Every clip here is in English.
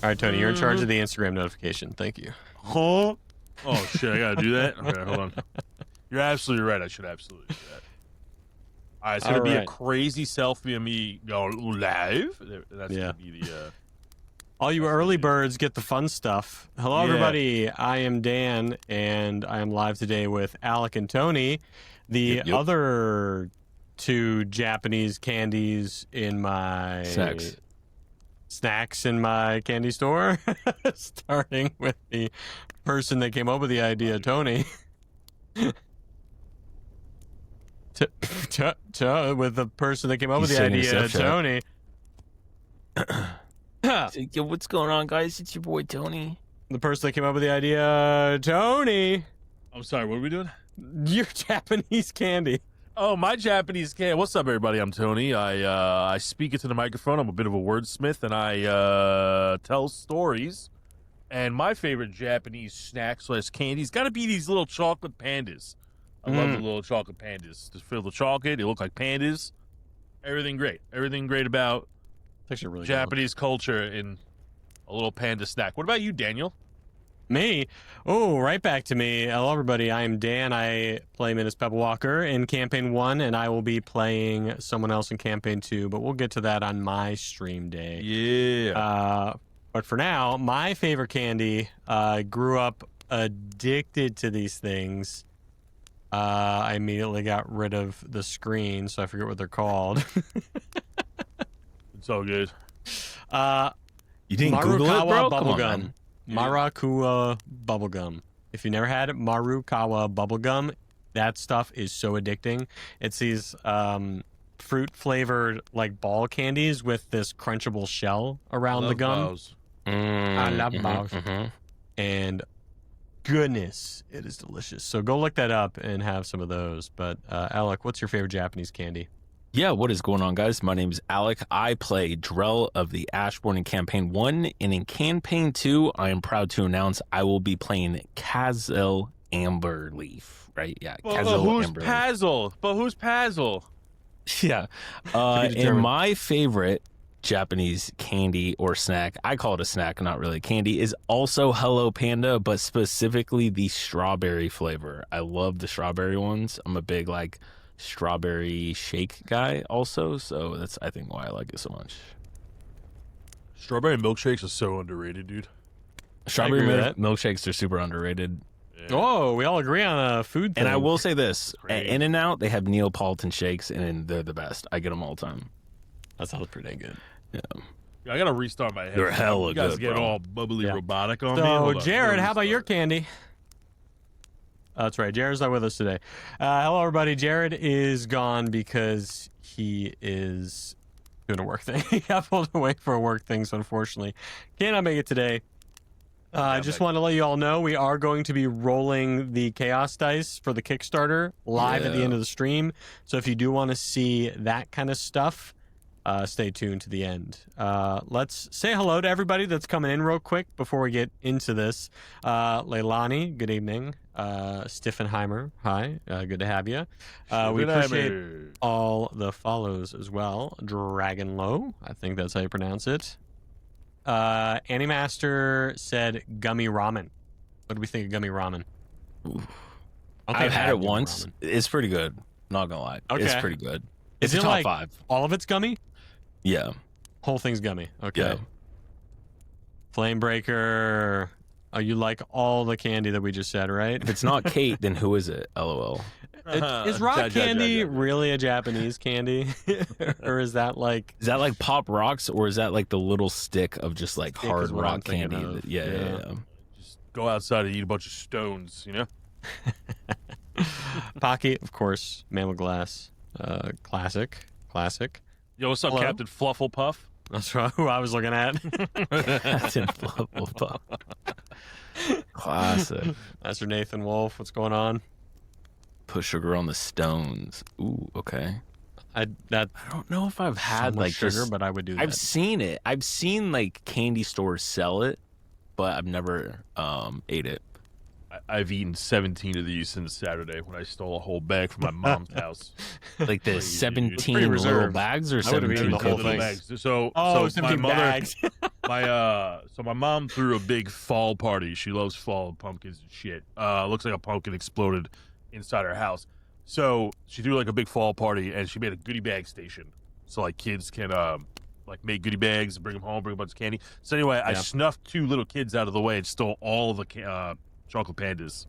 All right, Tony, you're in charge of the Instagram notification. Thank you. Huh? Oh shit, I gotta do that. Okay, hold on. You're absolutely right. I should absolutely do that. All right, it's gonna be a crazy selfie of me going live. That's gonna be the. All you early birds get the fun stuff. Hello, everybody. I am Dan, and I am live today with Alec and Tony, the other two Japanese candies in my snacks in my candy store. Starting with the person that came up with the idea, Tony. With the person that came up with the idea, Tony. Yo, what's going on, guys? It's your boy Tony. The person that came up with the idea, Tony. I'm sorry, what are we doing? Your Japanese candy. Oh, my Japanese candy. What's up, everybody? I'm Tony. I speak into the microphone. I'm a bit of a wordsmith, and I tell stories. And my favorite Japanese snack / candy's got to be these little chocolate pandas. I love the little chocolate pandas. Just filled with chocolate. They look like pandas. Everything great. Everything great about really Japanese culture in a little panda snack. What about you, Daniel? Me? Oh, right back to me. Hello, everybody. I am Dan. I play Menace Pebble Walker in Campaign 1, and I will be playing someone else in Campaign 2, but we'll get to that on my stream day. Yeah. But for now, my favorite candy, grew up addicted to these things. I immediately got rid of the screen, so I forget what they're called. It's all good. You didn't Google it, bro? Bubblegum. Marukawa bubblegum. If you never had it, Marukawa bubblegum, that stuff is so addicting. It's these fruit flavored like ball candies with this crunchable shell around the gum. I love bows. And goodness, it is delicious. So go look that up and have some of those. But Alec, what's your favorite Japanese candy? Yeah, what is going on, guys? My name is Alec. I play Drell of the Ashbourne in Campaign 1, and in Campaign 2, I am proud to announce I will be playing Kazel Amberleaf, right? Yeah, Kazel Amberleaf. But who's Pazzle? Yeah. And my favorite Japanese candy or snack, I call it a snack, not really candy, is also Hello Panda, but specifically the strawberry flavor. I love the strawberry ones. I'm a big, strawberry shake guy also, so that's I think why I like it so much. Strawberry milkshakes are so underrated, dude. Strawberry milkshakes are super underrated. Yeah. Oh, we all agree on a food thing. And I will say this, at In-N-Out they have Neapolitan shakes and they're the best. I get them all the time. That sounds pretty good. Yeah. I gotta restart my head. They're hella good. You guys get all bubbly robotic on me. So Jared, how about your candy? That's right. Jared's not with us today. Hello, everybody. Jared is gone because he is doing a work thing. He got pulled away for a work thing, so unfortunately cannot make it today. I just want to let you all know we are going to be rolling the Chaos Dice for the Kickstarter live at the end of the stream. So if you do want to see that kind of stuff, stay tuned to the end. Let's say hello to everybody that's coming in real quick before we get into this. Leilani, good evening. Stiffenheimer, hi. Good to have you. We appreciate all the follows as well. Dragon Low, I think that's how you pronounce it. Animaster said gummy ramen. What do we think of gummy ramen? I've had it once. Ramen. It's pretty good. Not gonna lie. Okay. It's pretty good. It's it top 5. All of it's gummy? Yeah. Whole thing's gummy. Okay. Yeah. Flamebreaker. Oh, you like all the candy that we just said, right? If it's not Kate, then who is it? LOL. Is rock candy really a Japanese candy? Or is that like... Is that like Pop Rocks, or is that like the little stick of just like hard rock candy? Yeah. Just go outside and eat a bunch of stones, you know? Pocky, of course. Mammal Glass. Classic. Yo, what's up, Captain Flufflepuff? That's who I was looking at. Captain Flufflepuff. Classic. Master Nathan Wolf, what's going on? Put sugar on the stones. Ooh, okay. I don't know if I've had like sugar, but I would do that. I've seen it. I've seen like candy stores sell it, but I've never ate it. I've eaten 17 of these since Saturday when I stole a whole bag from my mom's house. Like the Crazy, dude. 17 Pretty little reserved. bags or I would've eaten 17 the whole cookies? thing. Bags. So Oh, so my 17 mother, bags. my mom threw a big fall party. She loves fall pumpkins and shit. Looks like a pumpkin exploded inside her house. So she threw like a big fall party, and she made a goodie bag station, so like kids can like make goodie bags and bring them home, bring a bunch of candy. So anyway, I snuffed 2 little kids out of the way and stole all of the chocolate pandas.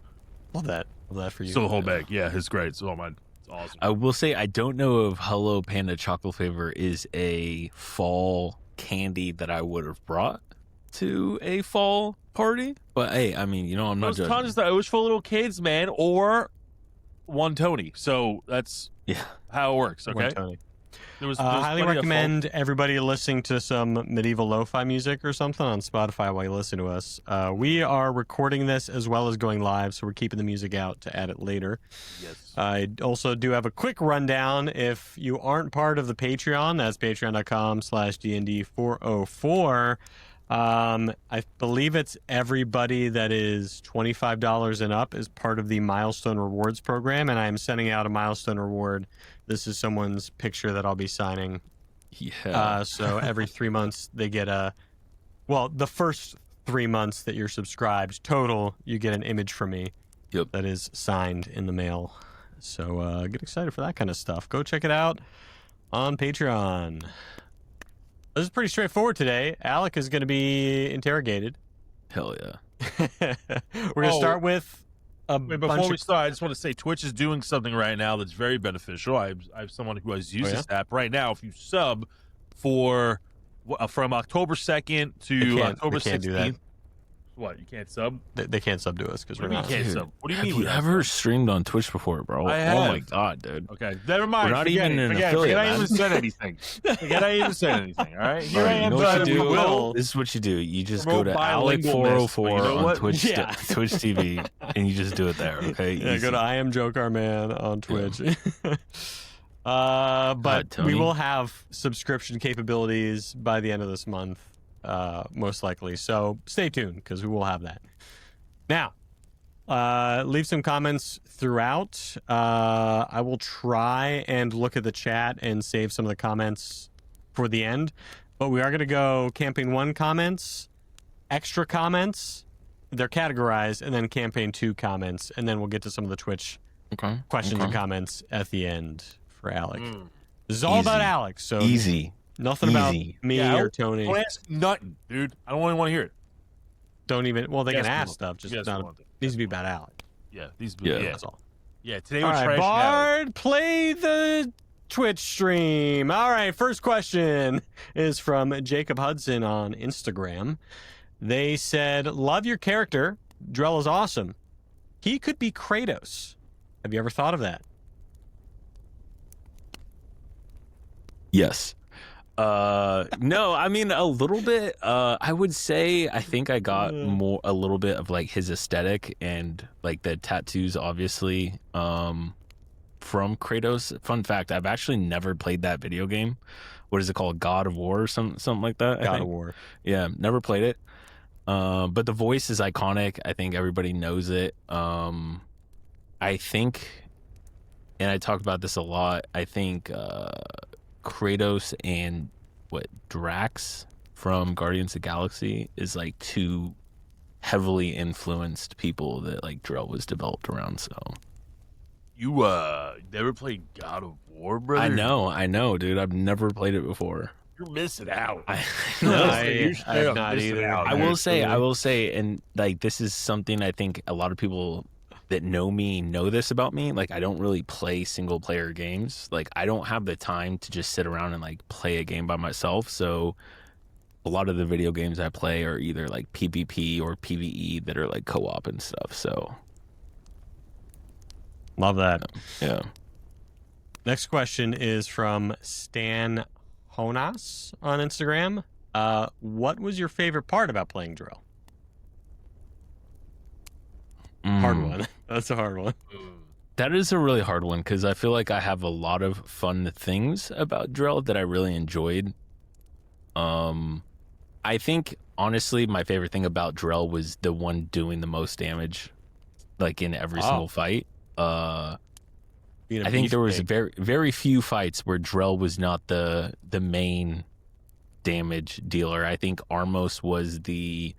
Love that. Love that for you. Stole the whole bag. Yeah, it's great. It's all mine. It's awesome. I will say I don't know if Hello Panda chocolate flavor is a fall candy that I would have brought to a fall party. But hey, I mean, I'm not judging. It was for little kids, man, or one Tony. So that's how it works. Okay. One Tony. There was highly recommend everybody listening to some medieval lo-fi music or something on Spotify while you listen to us. We are recording this as well as going live, so we're keeping the music out to add it later. Yes. I also do have a quick rundown. If you aren't part of the Patreon, that's patreon.com/DND404. I believe it's everybody that is $25 and up is part of the Milestone Rewards program, and I am sending out a Milestone Reward. This is someone's picture that I'll be signing. Yeah. So every 3 months they get the first 3 months that you're subscribed total, you get an image from me. Yep. That is signed in the mail. So get excited for that kind of stuff. Go check it out on Patreon. This is pretty straightforward today. Alec is going to be interrogated. Hell yeah. We're going to start with before we start, I just want to say Twitch is doing something right now that's very beneficial. I have someone who has used this app right now. If you sub from October 2nd to October 16th. What, you can't sub? They can't sub to us because we're not. You can't sub. What do you mean? Have you ever streamed on Twitch before, bro? I have. Oh my god, dude. Okay, never mind. We're not even an affiliate, Forget I man. even said anything. Forget I even said anything. All right, here I am. You know what you do? Will. This is what you do. You just Promote go to Alec bilingualness. 404 You know on what? Twitch, Yeah. Twitch TV, and you just do it there. Okay. Yeah, Easy. go to I am Joker Man on Twitch. But Tony. we will have subscription capabilities by the end of this month, most likely. So stay tuned because we will have that. Now, leave some comments throughout. I will try and look at the chat and save some of the comments for the end. But we are going to go Campaign 1 comments, extra comments. They're categorized, and then Campaign 2 comments. And then we'll get to some of the Twitch questions and comments at the end for Alec. This is all about Alec, so nothing about me or Tony. Don't ask nothing, dude. I don't even want to hear it. Don't even. Well, they can ask people. stuff. Just Yes, not. we want it. Needs to be about Alec. Yeah, That's all. Yeah, today All we're right, trashing Alec. Bard, play the Twitch stream. All right, first question is from Jacob Hudson on Instagram. They said, "Love your character. Drell is awesome. He could be Kratos. Have you ever thought of that?" Yes. No, I mean a little bit. I would say I think I got a little bit of like his aesthetic and like the tattoos, obviously, from Kratos. Fun fact: I've actually never played that video game. What is it called? God of War or something like that? God of War. Yeah, never played it. But the voice is iconic. I think everybody knows it. I think, and I talk about this a lot. I think Kratos and Drax from Guardians of the Galaxy is like two heavily influenced people that like Drell was developed around. So You never played God of War, brother? I know, dude. I've never played it before. You're missing out. I I have not missing either. out, I dude. will say, and like this is something I think a lot of people that know me know this about me. Like I don't really play single player games. Like I don't have the time to just sit around and like play a game by myself. So a lot of the video games I play are either like PvP or PvE that are like co-op and stuff. So Love that. yeah. Next question is from Stan Honas on Instagram. What was your favorite part about playing Drell? Hard one. That's a hard one. That is a really hard one because I feel like I have a lot of fun things about Drell that I really enjoyed. I think honestly my favorite thing about Drell was the one doing the most damage. like in every single fight. Being a I think there was beefcake. very few fights where Drell was not the main damage dealer. I think Armos was the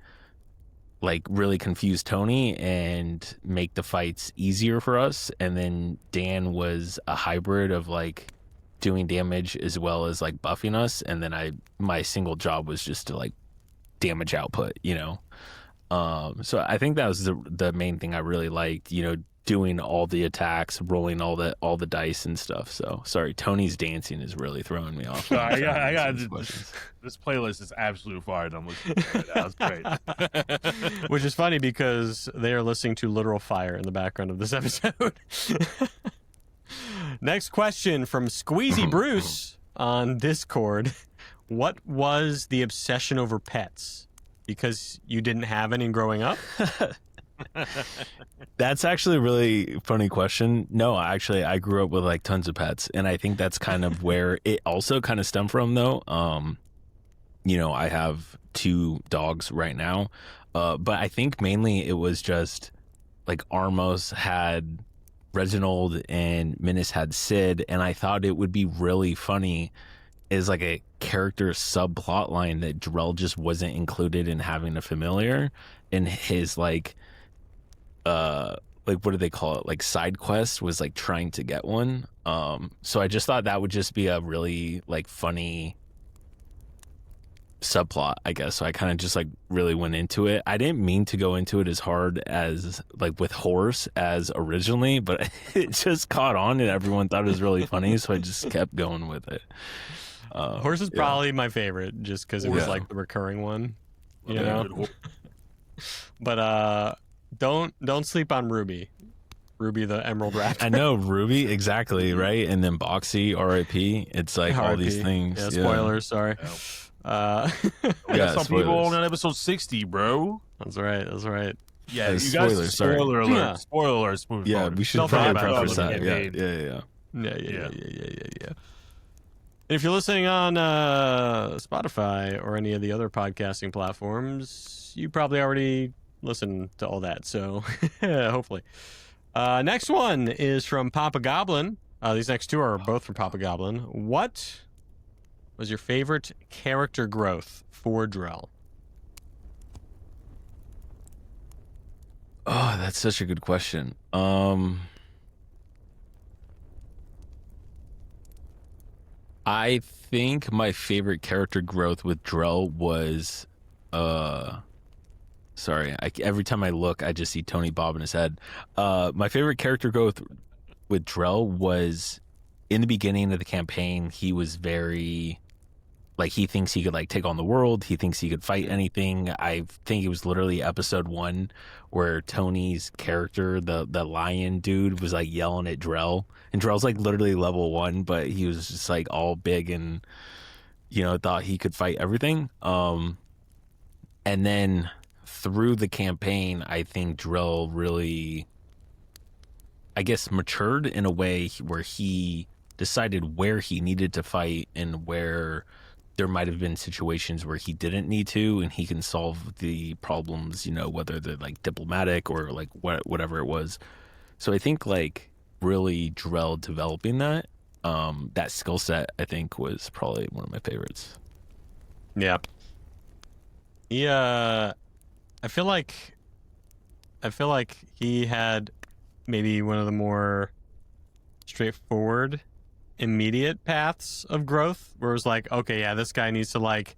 like really confuse Tony and make the fights easier for us, and then Dan was a hybrid of like doing damage as well as like buffing us, and then my single job was just to like damage output, you know. So I think that was the main thing I really liked, you know, doing all the attacks, rolling all the dice and stuff. So sorry, Tony's dancing is really throwing me off. I got this playlist is absolute fire. I'm listening to it right now. It's great. Which is funny because they are listening to literal fire in the background of this episode. Next question from Squeezy Bruce on Discord. What was the obsession over pets? Because you didn't have any growing up? That's actually a really funny question. No, actually, I grew up with like tons of pets, and I think that's kind of where it also kind of stemmed from, though. You know, I have 2 dogs right now, but I think mainly it was just like Armos had Reginald and Minus had Sid, and I thought it would be really funny as like a character subplot line that Drell just wasn't included in having a familiar, and his like what do they call it, like side quest was like trying to get one. So I just thought that would just be a really like funny subplot, I guess. So I kind of just like really went into it. I didn't mean to go into it as hard as like with horse as originally, but it just caught on and everyone thought it was really funny, so I just kept going with it. Horse is probably my favorite just because it was like the recurring one, you know. But don't sleep on Ruby the Emerald Raptor. I know Ruby, exactly, right? And then Boxy, RIP. It's like all these things. Yeah, spoilers, sorry. We got some people on episode 60, bro. That's right. Yeah, you spoilers, guys. Spoiler alert. Yeah. Spoiler alert. Yeah, we should Don't probably forget about preface that. it. Yeah. Yeah. And if you're listening on Spotify or any of the other podcasting platforms, you probably already listened to all that. So hopefully. Next one is from Papa Goblin. These next 2 are both from Papa Goblin. What was your favorite character growth for Drell? Oh, that's such a good question. I think my favorite character growth with Drell was sorry, every time I look I just see Tony bobbing his head. My favorite character growth with Drell was in the beginning of the campaign. He was very like, he thinks he could like take on the world. He thinks he could fight anything. I think it was literally episode 1 where Tony's character, the lion dude, was like yelling at Drell, and Drell's like literally level 1, but he was just like all big and, you know, thought he could fight everything. And then through the campaign, I think Drell really, I guess, matured in a way where he decided where he needed to fight and where there might have been situations where he didn't need to, and he can solve the problems, you know, whether they're like diplomatic or like whatever it was. So I think like really Drell developing that skill set, I think, was probably one of my favorites. Yeah. Yeah. I feel like he had maybe one of the more straightforward, immediate paths of growth, where it was like, okay, yeah, this guy needs to like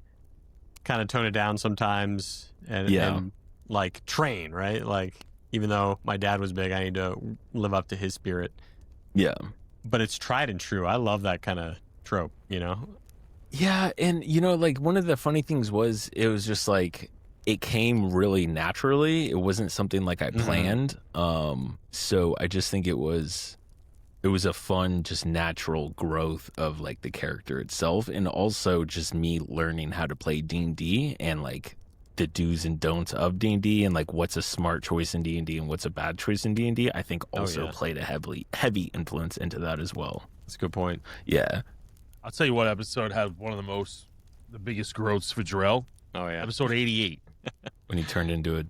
kind of tone it down sometimes and like train, right? Like, even though my dad was big, I need to live up to his spirit. Yeah. But it's tried and true. I love that kind of trope, you know? Yeah, and you know, like one of the funny things was it was just like it came really naturally. It wasn't something like I planned. So I just think it was a fun, just natural growth of like the character itself, and also just me learning how to play D&D and like the do's and don'ts of D&D and like what's a smart choice in D&D and what's a bad choice in D&D. I think also played a heavy influence into that as well. That's a good point. Yeah. I'll tell you what episode had one of the biggest growths for Drell. Oh yeah, episode 88. When he turned into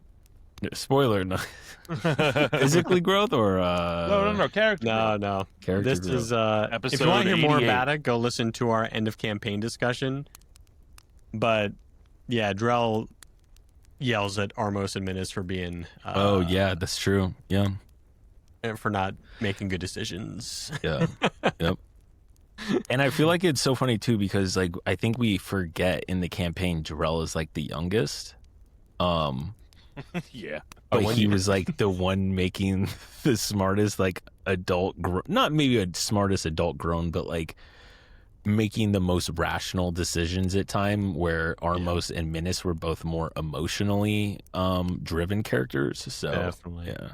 Spoiler, no. Physically growth or no, character. No. character This growth. is Episode if you want to hear more 88. about it, go listen to our end of campaign discussion. But yeah, Drell yells at Armos and Minas for being Oh yeah, that's true. Yeah. for not making good decisions. Yeah. Yep. And I feel like it's so funny too because like I think we forget in the campaign Jarrell is like the youngest. Yeah. But he was like the one making the smartest like adult not maybe a smartest adult grown, but like making the most rational decisions at time where Armos and Minas were both more emotionally driven characters. So Definitely. yeah.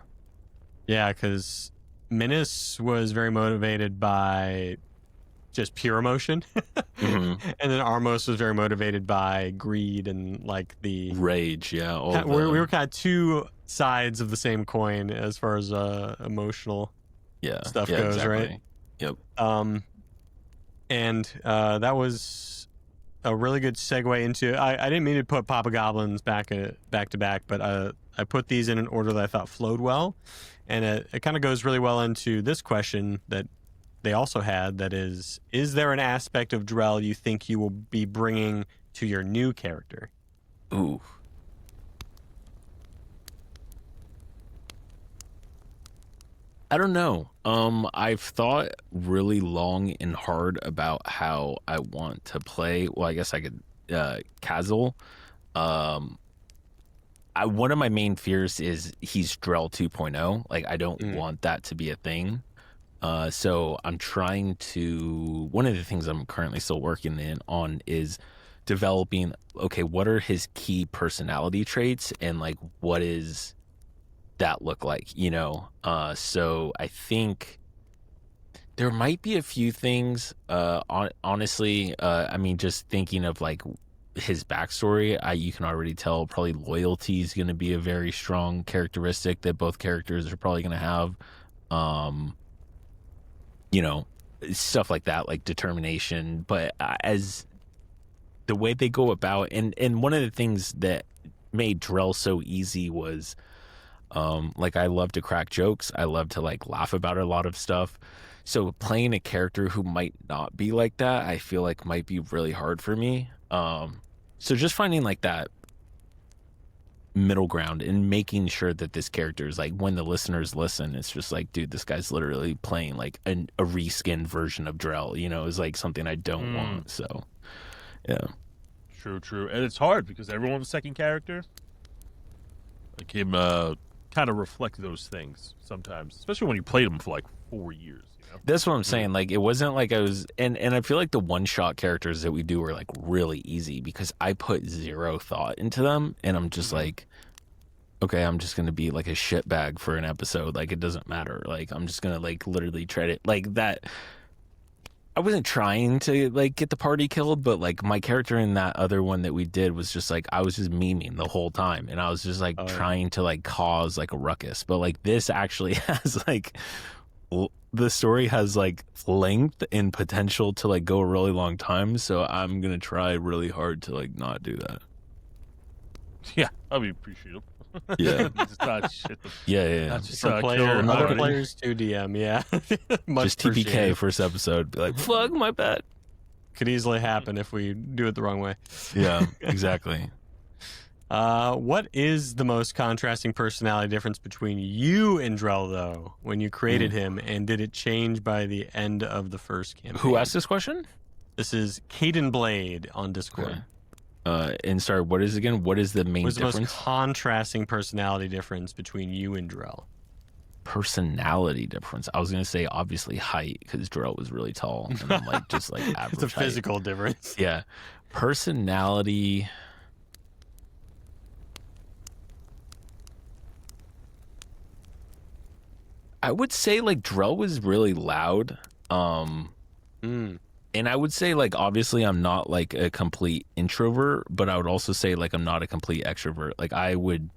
Yeah, because Minas was very motivated by just pure emotion. Mhm. And then Armos was very motivated by greed and like the Rage, yeah. All we the- were kind of two sides of the same coin as far as emotional yeah, stuff yeah, goes, exactly. right? Yep. And that was a really good segue into. I didn't mean to put Papa Goblins back to back, but I put these in an order that I thought flowed well, and it kind of goes really well into this question that they also had. That is there an aspect of Drell you think you will be bringing to your new character? Ooh. I don't know. I've thought really long and hard about how I want to play. Well, I guess I could Kazil. One of my main fears is he's Drell 2.0. Like I don't want that to be a thing. So I'm trying to. One of the things I'm currently still working on is developing. Okay, what are his key personality traits, and like what is that look like? You know. So I think there might be a few things. Honestly, I mean, just thinking of like his backstory, you can already tell probably loyalty is going to be a very strong characteristic that both characters are probably going to have. You know, stuff like that, like determination. But as the way they go about, and one of the things that made Drell so easy was, like I love to crack jokes. I love to like laugh about a lot of stuff. So playing a character who might not be like that, I feel like might be really hard for me. So just finding like that middle ground and making sure that this character is like, when the listeners listen, it's just like, dude, this guy's literally playing like a reskinned version of Drell, you know, is like something I don't want. So yeah. True. And it's hard because everyone's second character, like him, kind of reflect those things sometimes, especially when you played them for like 4 years. You know? That's what I'm saying. Like, it wasn't like I was, and I feel like the one-shot characters that we do are like really easy because I put zero thought into them, and I'm just like, okay, I'm just gonna be like a shitbag for an episode. Like, it doesn't matter. Like, I'm just gonna like literally tread it like that. I wasn't trying to like get the party killed, but like my character in that other one that we did was just like, I was just memeing the whole time, and I was just like trying to like cause like a ruckus. But like this actually has like the story has like length and potential to like go a really long time, so I'm gonna try really hard to like not do that. Yeah, I'll be appreciative. Yeah. Just not shit. Yeah. Not just From kill other everybody. players to DM, yeah. Much Just TPK appreciated. first episode, be like, fuck my bad. Could easily happen if we do it the wrong way. Yeah, exactly. What is the most contrasting personality difference between you and Drell, though, when you created him, and did it change by the end of the first campaign? Who asked this question? This is Caden Blade on Discord. Okay. And sorry, what is again? What is the main What's the difference? most contrasting personality difference between you and Drell? Personality difference. I was gonna say obviously height because Drell was really tall, and I'm like just like average. It's a height. physical difference. Yeah, personality. I would say like Drell was really loud. And I would say, like, obviously I'm not like a complete introvert, but I would also say like I'm not a complete extrovert. Like I would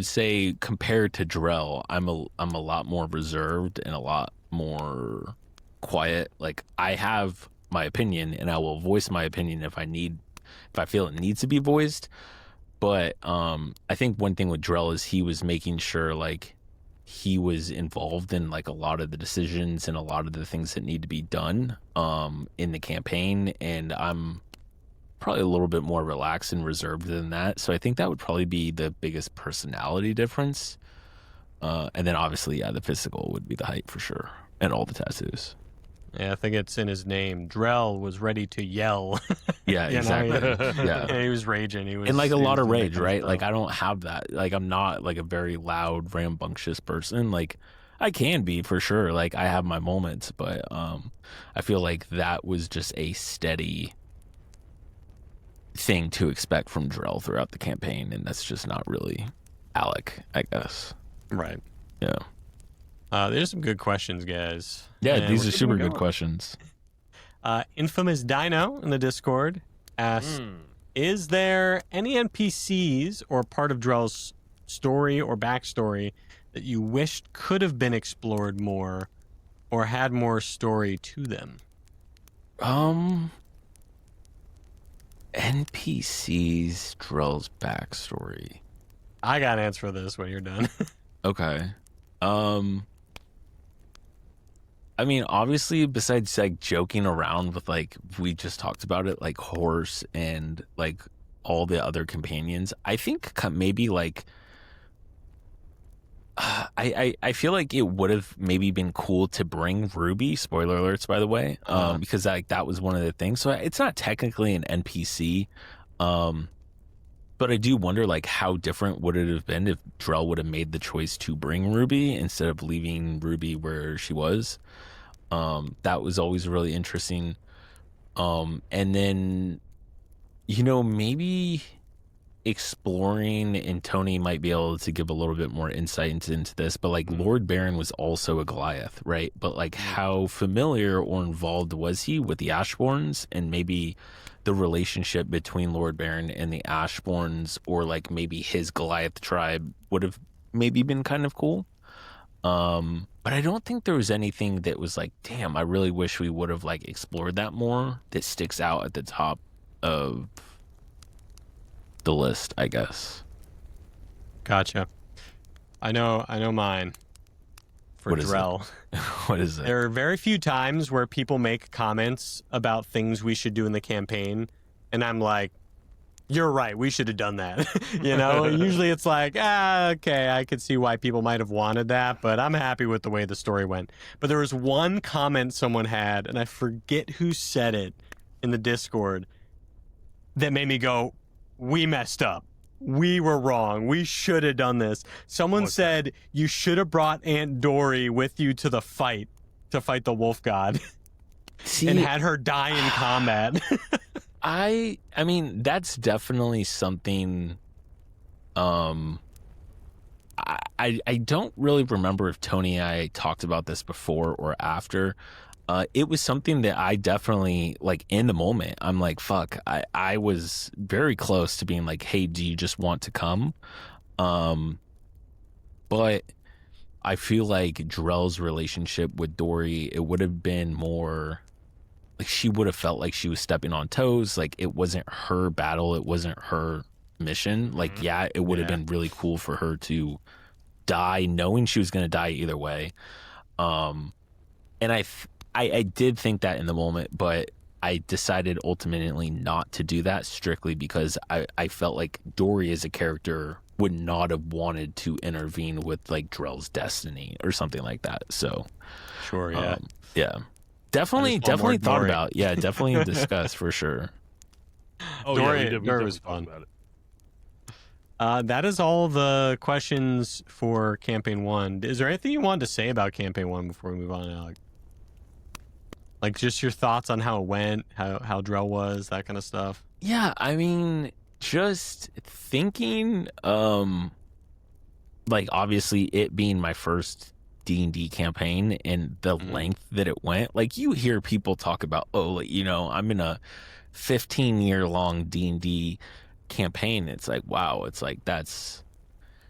say compared to Drell, I'm a lot more reserved and a lot more quiet. Like I have my opinion and I will voice my opinion if I feel it needs to be voiced. But I think one thing with Drell is he was making sure like he was involved in like a lot of the decisions and a lot of the things that need to be done in the campaign, and I'm probably a little bit more relaxed and reserved than that. So I think that would probably be the biggest personality difference. And then obviously, yeah, the physical would be the height for sure, and all the tattoos. Yeah, I think it's in his name. Drell was ready to yell. Yeah, exactly. Yeah, he was raging. He was, and like a lot of rage, making right? stuff. Like I don't have that. Like I'm not like a very loud, rambunctious person. Like I can be for sure. Like I have my moments, but I feel like that was just a steady thing to expect from Drell throughout the campaign, and that's just not really Alec, I guess. Right. Yeah. There's some good questions, guys. Yeah, And these we're are super keeping good going. questions. Infamous Dino in the Discord asks, is there any NPCs or part of Drell's story or backstory that you wished could have been explored more or had more story to them? NPCs, Drell's backstory. I got an answer for this when you're done. Okay. I mean, obviously, besides like joking around with like we just talked about it, like Horse and like all the other companions, I think maybe like I feel like it would have maybe been cool to bring Ruby. Spoiler alerts, by the way, because like that was one of the things. So it's not technically an NPC, but I do wonder like how different would it have been if Drell would have made the choice to bring Ruby instead of leaving Ruby where she was. That was always really interesting. And then, maybe exploring, and Tony might be able to give a little bit more insight into this, but like Lord Baron was also a Goliath, right? But like how familiar or involved was he with the Ashbournes, and maybe the relationship between Lord Baron and the Ashbournes, or like maybe his Goliath tribe would have maybe been kind of cool. But I don't think there was anything that was like, damn, I really wish we would have like explored that more, that sticks out at the top of the list, I guess. Gotcha. I know mine. For What is it? Drell. What is it? There are very few times where people make comments about things we should do in the campaign, and I'm like, you're right, we should have done that. Usually it's like, okay, I could see why people might have wanted that, but I'm happy with the way the story went. But there was one comment someone had, and I forget who said it in the Discord, that made me go, we messed up. We were wrong. We should have done this. Someone said you should have brought Aunt Dory with you to the fight, to fight the wolf god, and had her die in combat. I mean, that's definitely something. I don't really remember if Tony and I talked about this before or after. It was something that I definitely, like, in the moment, I'm like, fuck, I was very close to being like, hey, do you just want to come? But I feel like Drell's relationship with Dory, it would have been more, like, she would have felt like she was stepping on toes. Like, it wasn't her battle. It wasn't her mission. Like, yeah, it would have been really cool for her to die knowing she was going to die either way. And I did think that in the moment, but I decided ultimately not to do that strictly because I felt like Dory as a character would not have wanted to intervene with like Drell's destiny or something like that. So Sure, yeah. Yeah. Definitely more thought Dory. about. Yeah, definitely discussed for sure. Oh, Dory- yeah, we Dory definitely was talked fun. about it. That is all the questions for Campaign 1. Is there anything you wanted to say about Campaign 1 before we move on, Alec? Like, just your thoughts on how it went, how Drell was, that kind of stuff? Yeah, I mean, just thinking, like, obviously it being my first D&D campaign and the length that it went, like, you hear people talk about, like, I'm in a 15-year-long D&D campaign. It's like, wow, it's like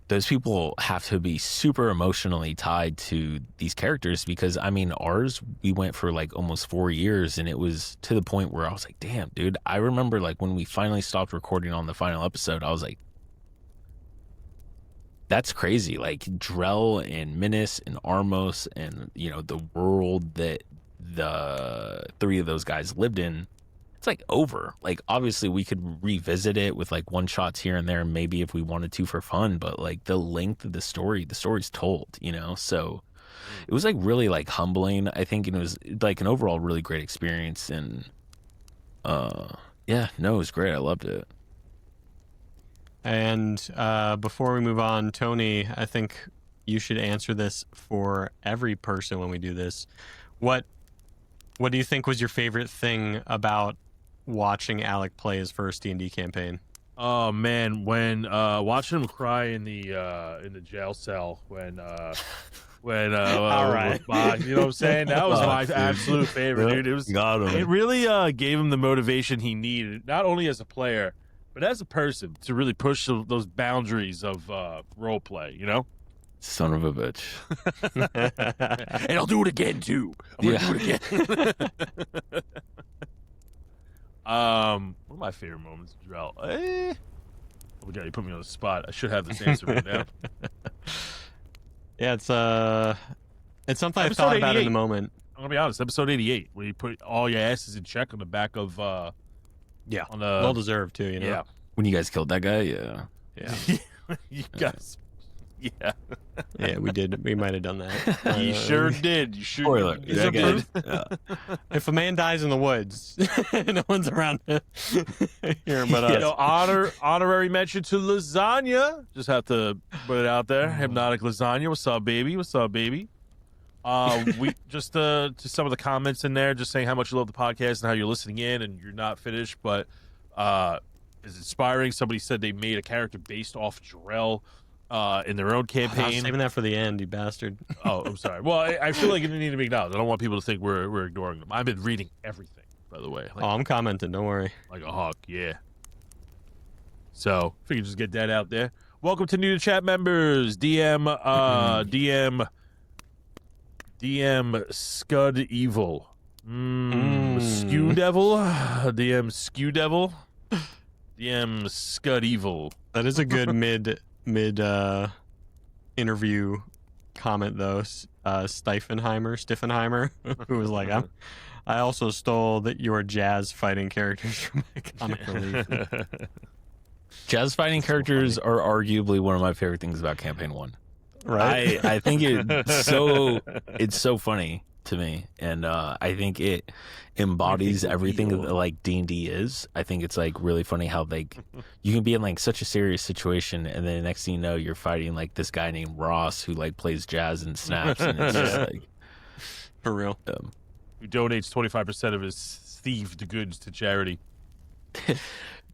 those people have to be super emotionally tied to these characters because, I mean, ours, we went for like almost 4 years, and it was to the point where I was like, damn, dude, I remember like when we finally stopped recording on the final episode, I was like, that's crazy. Like Drell and Minas and Armos and the world that the three of those guys lived in, it's like over. Like obviously we could revisit it with like one shots here and there, maybe if we wanted to for fun, but like the length of the story's told, so it was like really like humbling, I think, and it was like an overall really great experience. And yeah, no, it was great. I loved it. And before we move on, Tony, I think you should answer this for every person when we do this. What do you think was your favorite thing about watching Alec play his first D&D campaign? Oh man, when watching him cry in the jail cell when all right, you know what I'm saying? That was my absolute favorite, dude. It was it really gave him the motivation he needed, not only as a player but as a person, to really push those boundaries of role play. Son of a bitch. And I'll do it again too. I'm gonna do it again. One of my favorite moments, Drell. Oh my god, you put me on the spot. I should have this answer right now. Yeah, it's something I Episode thought about 88. in the moment. I'm gonna be honest. Episode 88, where you put all your asses in check on the back of Yeah, on the well deserved too. yeah. When you guys killed that guy, yeah. You guys, yeah. Yeah, we did. We might have done that. You sure did. You sure Spoiler. did. That guy- yeah. If a man dies in the woods, no one's around here but us. Honorary mention to lasagna. Just have to put it out there. Hypnotic lasagna. What's up, baby? What's up, baby? We just to some of the comments in there, just saying how much you love the podcast and how you're listening in, and you're not finished, but is inspiring. Somebody said they made a character based off Jarrell in their own I was campaign. saving that for the end, you bastard. Oh, I'm sorry. Well, I feel like it need to be acknowledged. I don't want people to think we're ignoring them. I've been reading everything, by the way. Like, I'm commenting. Don't worry. like a hawk, yeah. So, if we can just get that out there. Welcome to new to chat members. DM Scud Evil. Skew Devil. DM Skew Devil. DM Scud Evil. That is a good mid interview comment though. Stiffenheimer, who was like, I also stole your jazz fighting characters from my comic relief. Jazz fighting characters are arguably one of my favorite things about campaign 1. Right? I think it's so funny to me, and I think it embodies everything that like D&D is. I think it's like really funny how like you can be in like such a serious situation, and then next thing you know, you're fighting like this guy named Ross who like plays jazz and snaps, and it's just like For real. Who donates 25% of his thieved goods to charity.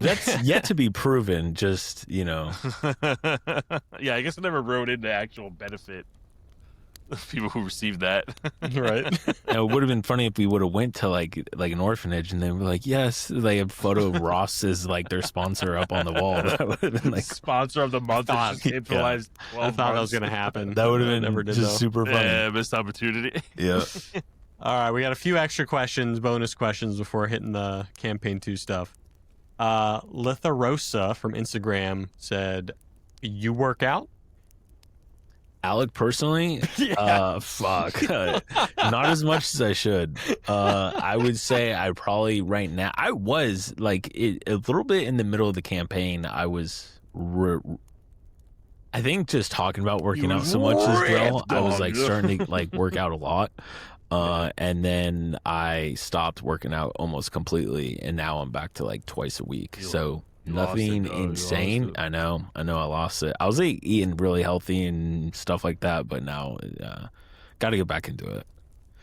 That's yet to be proven. Just Yeah, I guess I never wrote in the actual benefit of people who received that. Right? it would have been funny if we would have went to like an orphanage and they were like, yes, they have a photo of Ross as like their sponsor up on the wall. That would have been like Sponsor of the month. Thought- Just improvised I thought that was going to happen. that would have been Never did, just though. super funny. Yeah, missed opportunity. Yeah. All right, we got a few extra questions, bonus questions before hitting the campaign 2 stuff. Litharosa from Instagram said, "You work out?" Alec, personally, fuck, not as much as I should. I would say I probably right now I was like a little bit in the middle of the campaign. I was, I think, just talking about working out so much as well. I was like starting to like work out a lot. And then I stopped working out almost completely, and now I'm back to like twice a week. So nothing insane. I know I lost it. I was like, eating really healthy and stuff like that, but now got to get back into it.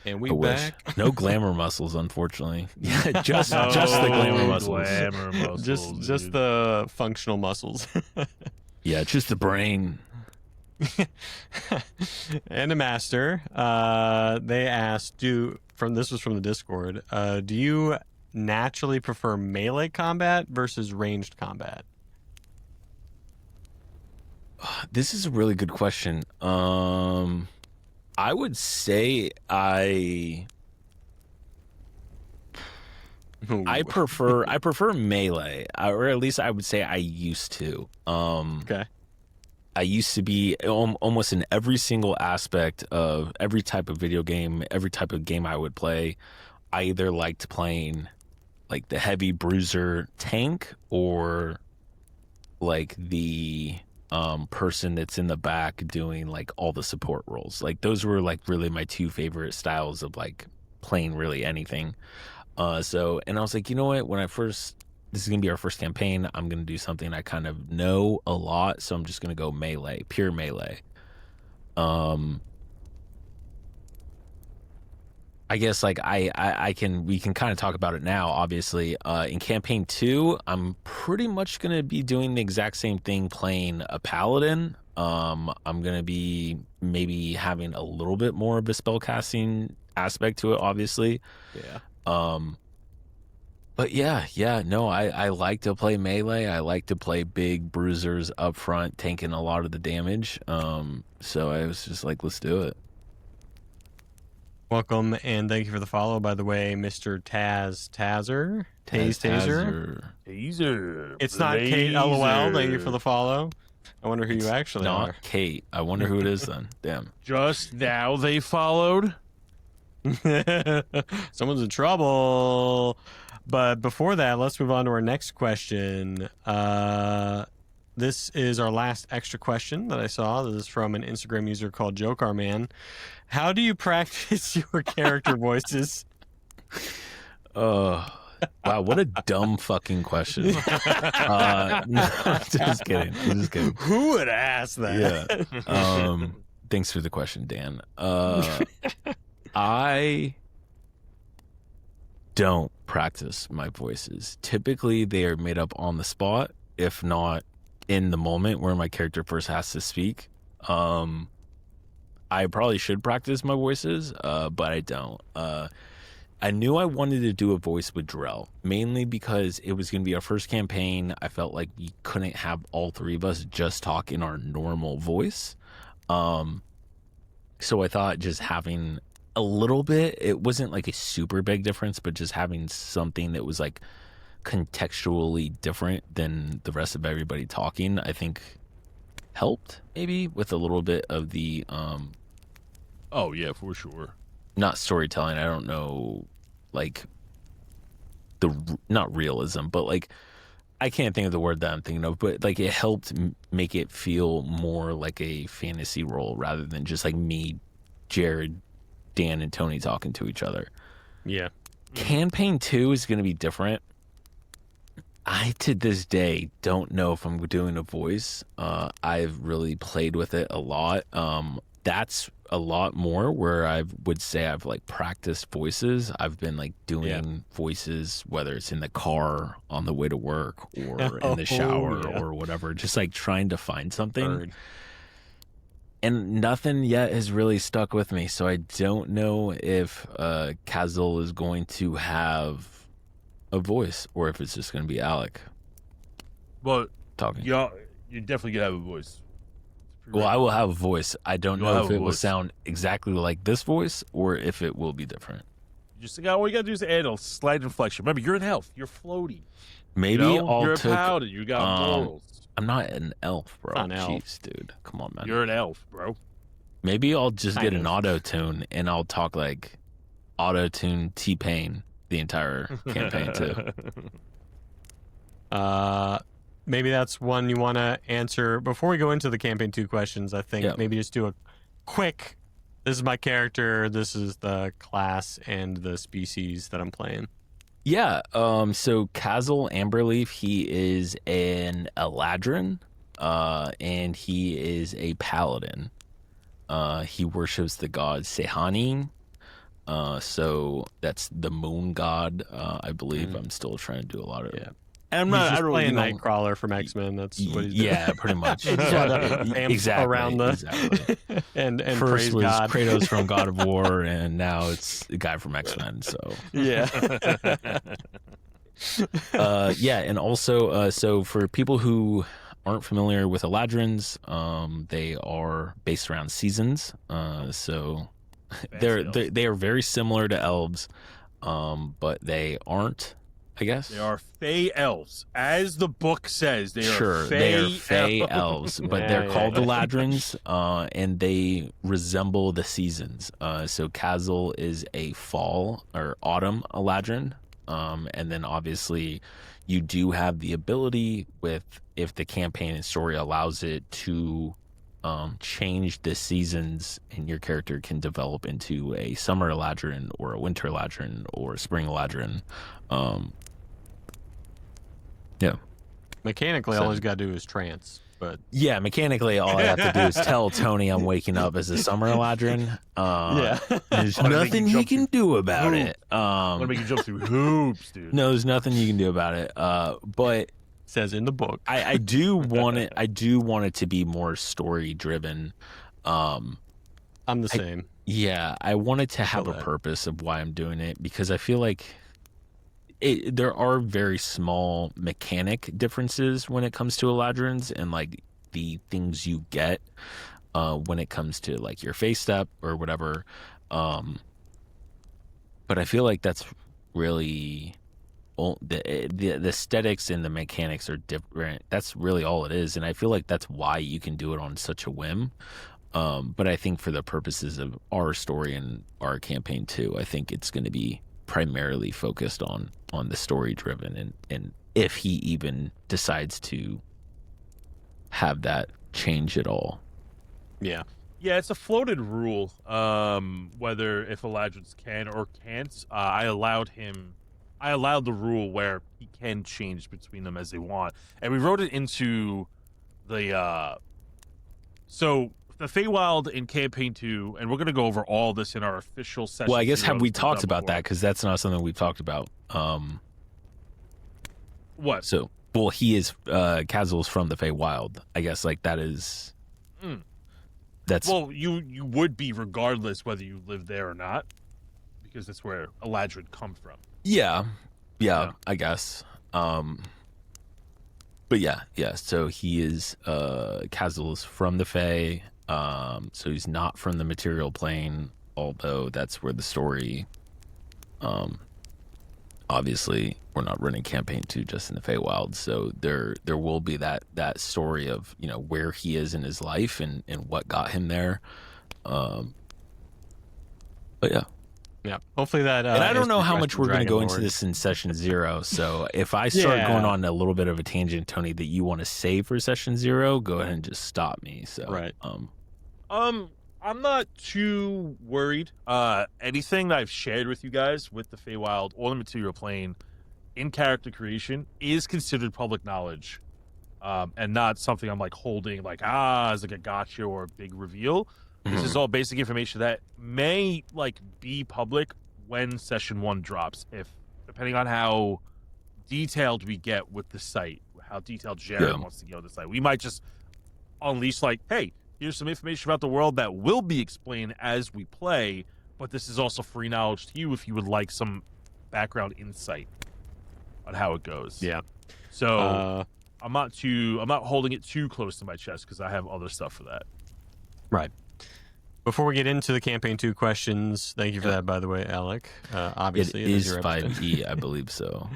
And we I wish. back. No glamour muscles, unfortunately. Yeah, just the glamour muscles. Glamour muscles. Just dude. the functional muscles. Yeah, just the brain. And a master. They asked, this was from the Discord. Do you naturally prefer melee combat versus ranged combat? This is a really good question. I would say I prefer melee, or at least I would say I used to. Okay. I used to be almost in every single aspect of every type of video game, every type of game I would play. I either liked playing like the heavy bruiser tank or like the person that's in the back doing like all the support roles. Like those were like really my two favorite styles of like playing really anything. So, and I was like, you know what, this is going to be our first campaign, I'm going to do something I kind of know a lot. So I'm just going to go melee, pure melee. I guess like we can kind of talk about it now. Obviously, in campaign 2, I'm pretty much going to be doing the exact same thing, playing a paladin. I'm going to be maybe having a little bit more of a spellcasting aspect to it, obviously. Yeah. But no, I like to play melee. I like to play big bruisers up front, tanking a lot of the damage. So I was just like, let's do it. Welcome and thank you for the follow, by the way, Mr. Tazer. Taser. It's not Kate, LOL. Thank you for the follow. I wonder who you actually not are. Kate. I wonder who it is then. Damn. Just now they followed. Someone's in trouble. But before that, let's move on to our next question. This is our last extra question that I saw. This is from an Instagram user called JokeRman. How do you practice your character voices? Wow, what a dumb fucking question. No, just kidding. Who would ask that? Yeah. Thanks for the question, Dan. I don't practice my voices. Typically, they are made up on the spot, if not in the moment where my character first has to speak. I probably should practice my voices, but I don't. I knew I wanted to do a voice with Drell, mainly because it was going to be our first campaign. I felt like we couldn't have all three of us just talk in our normal voice. So I thought just having a little bit, it wasn't like a super big difference, but just having something that was like contextually different than the rest of everybody talking, I think helped maybe with a little bit of the oh yeah, for sure, not storytelling, I don't know, like not realism, but like I can't think of the word that I'm thinking of, but like it helped make it feel more like a fantasy role rather than just like me, Jared, Dan, and Tony talking to each other. Yeah. Campaign 2 is going to be different. I, to this day, don't know if I'm doing a voice. I've really played with it a lot. That's a lot more where I would say I've like practiced voices. I've been like doing voices, whether it's in the car on the way to work or in the shower or whatever, just like trying to find something. And nothing yet has really stuck with me. So I don't know if Kazil is going to have a voice or if it's just going to be Alec. But talking. Yeah, you're definitely going to have a voice. Well, I will have a voice. I don't know if it will sound exactly like this voice or if it will be different. All you got to do is add a slight inflection. Remember, you're an elf. You're floaty. Maybe you're a paladin. You got morals. I'm not an elf, bro. Not an elf. Jeez, dude. Come on, man. You're an elf, bro. Maybe I'll just get an auto-tune and I'll talk like auto-tune T-Pain the entire campaign too. Maybe that's one you want to answer before we go into the campaign 2 questions. I think maybe just do a quick, this is my character, this is the class and the species that I'm playing. Yeah, so Kazil Amberleaf, he is an Eladrin, and he is a paladin. He worships the god Sehani, so that's the moon god, I believe. I'm still trying to do a lot of it. And I don't playing Nightcrawler from X-Men. That's what he's doing. Yeah, pretty much. Exactly. Around exactly. and first praise was God. Kratos from God of War, and now it's the guy from X-Men. So yeah. And also, so for people who aren't familiar with Eladrins, they are based around seasons. So they are very similar to elves, but they aren't I guess. They are Fey elves, as the book says. They sure, are they are Fey Fey elves, but Yeah, they're yeah, called yeah. Eladrins, and they resemble the seasons. So Kazil is a fall or autumn Eladrin, and then obviously you do have the ability with, if the campaign and story allows it, to change the seasons, and your character can develop into a summer Eladrin or a winter Eladrin or a spring Eladrin. Yeah. Mechanically, So- all he's got to do is trance. But Yeah, mechanically, all I have to do is tell Tony I'm waking up as a summer Eladrin. There's Wanna make nothing you he jump can do about Ooh. it. I'm gonna make you jump through hoops, dude. No, there's nothing you can do about it. But says in the book. I do want it. I do want it to be more story driven. I'm the same. Yeah, I want it to have Feel a that. purpose of why I'm doing it, because I feel like there are very small mechanic differences when it comes to Eladrins and like the things you get when it comes to like your face step or whatever. But I feel like that's really the aesthetics and the mechanics are different. That's really all it is, and I feel like that's why you can do it on such a whim. But I think for the purposes of our story and our campaign too, I think it's going to be primarily focused on the story driven, and if he even decides to have that change at all. Yeah. Yeah, it's a floated rule. Whether if Eladrins can or can't, I allowed the rule where he can change between them as they want, and we wrote it into the. So the Feywild in campaign 2, and we're gonna go over all this in our official session. Well, I guess have we zeros we've talked done about before. that, because that's not something we've talked about. What? So, well, he is Kazil's from the Feywild. I guess like that is. Mm. That's Well, you would be regardless whether you live there or not, because that's where Eladrin come from. yeah, Yeah. I guess. But yeah. So he is Kazil is from the Fey. So he's not from the material plane, although that's where the story. Obviously, we're not running campaign 2 just in the Feywild, so there will be that story of, you know, where he is in his life and what got him there. But yeah. Yeah. Hopefully that. And I don't know how progressed much from we're going to Dragon go into Lord. this in session 0. So if I start Yeah. going on a little bit of a tangent, Tony, that you want to save for session 0, go ahead and just stop me. So Right. I'm not too worried. Anything that I've shared with you guys with the Feywild or the material plane in character creation is considered public knowledge, and not something I'm like holding like as like a gotcha or a big reveal. This is all basic information that may like be public when session 1 drops, if depending on how detailed we get with the site, how detailed Jared wants to get on the site. We might just unleash like, hey, here's some information about the world that will be explained as we play, but this is also free knowledge to you if you would like some background insight on how it goes. Yeah. So I'm not holding it too close to my chest because I have other stuff for that. Right. Before we get into the campaign 2 questions, thank you for that, by the way, Alec. Obviously, it is your episode. 5e, I believe so.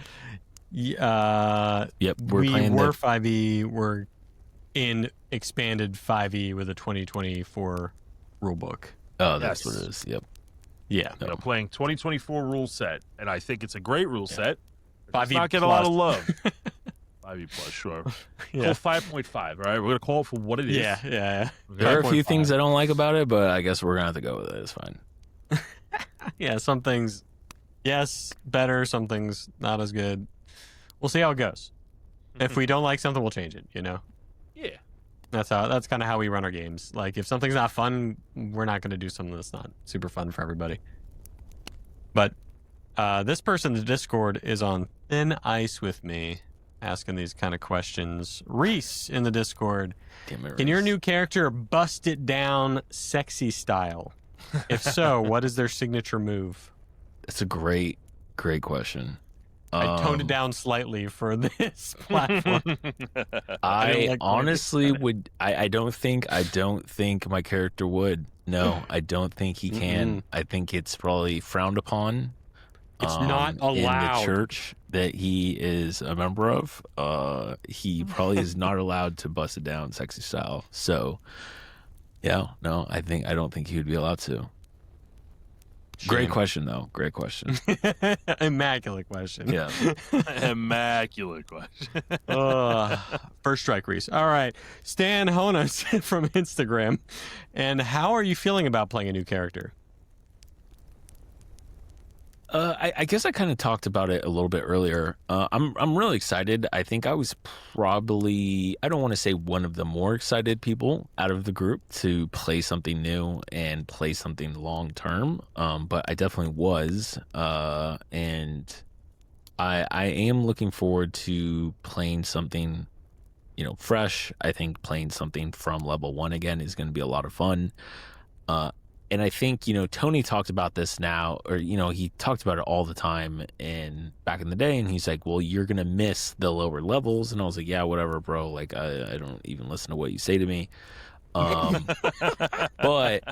Yeah. Yep, We playing were the 5e. We're in expanded 5e with a 2024 rulebook. Oh, that's Yes. what it is. Yep. Yeah. You know, playing 2024 rule set, and I think it's a great rule set. It's 5e not getting a lot plus. of love. 5e plus, sure. Yeah. Call 5.5. All right, we're gonna call it for what it is. Yeah. Okay? There are a few 5.5. things I don't like about it, but I guess we're gonna have to go with it. It's fine. Yeah. Some things, yes, better. Some things not as good. We'll see how it goes. If we don't like something, we'll change it. You know. Yeah. That's kind of how we run our games. Like if something's not fun, we're not going to do something that's not super fun for everybody. But this person in the Discord is on thin ice with me, asking these kind of questions. Reese in the Discord, Damn it, can your Reese. new character bust it down sexy style? If so, what is their signature move? That's a great question. I toned it down slightly for this platform. I like honestly would. I don't think my character would. No, I don't think he can. I think it's probably frowned upon. It's not allowed. In the church that he is a member of. He probably is not allowed to bust it down sexy style. So, yeah, no, I don't think he would be allowed to. Shame. Great question, though. Great question. Immaculate question. Yeah. Immaculate question. First strike, Reese. All right. Stan Honas from Instagram. And how are you feeling about playing a new character? I guess I kind of talked about it a little bit earlier. I'm really excited. I think I was probably, I don't want to say one of the more excited people out of the group to play something new and play something long term. But I definitely was. And I am looking forward to playing something, fresh. I think playing something from level 1 again is going to be a lot of fun. And I think, Tony talked about this now, or, he talked about it all the time and back in the day. And he's like, well, you're going to miss the lower levels. And I was like, yeah, whatever, bro. Like, I don't even listen to what you say to me. But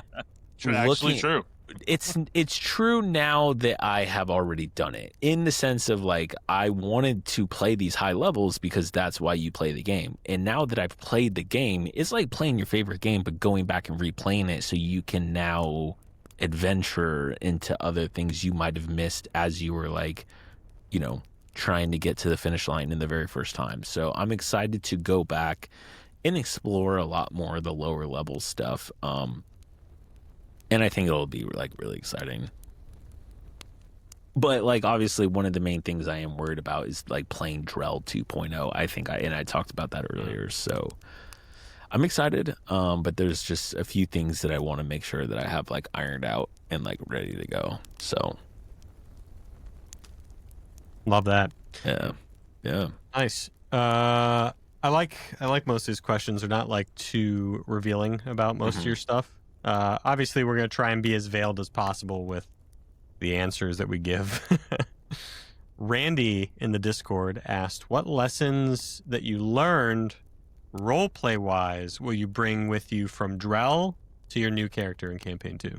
Actually true. It's true now that I have already done it, in the sense of like, I wanted to play these high levels because that's why you play the game. And now that I've played the game, it's like playing your favorite game, but going back and replaying it so you can now adventure into other things you might have missed as you were like, trying to get to the finish line in the very first time. So I'm excited to go back and explore a lot more of the lower level stuff. And I think it'll be like really exciting. But like, obviously one of the main things I am worried about is like playing Drell 2.0. I talked about that earlier. So I'm excited. But there's just a few things that I want to make sure that I have like ironed out and like ready to go. So love that. Yeah. Nice. I like most of these questions. They're not like too revealing about most of your stuff. Obviously, we're going to try and be as veiled as possible with the answers that we give. Randy in the Discord asked, what lessons that you learned roleplay-wise will you bring with you from Drell to your new character in Campaign 2?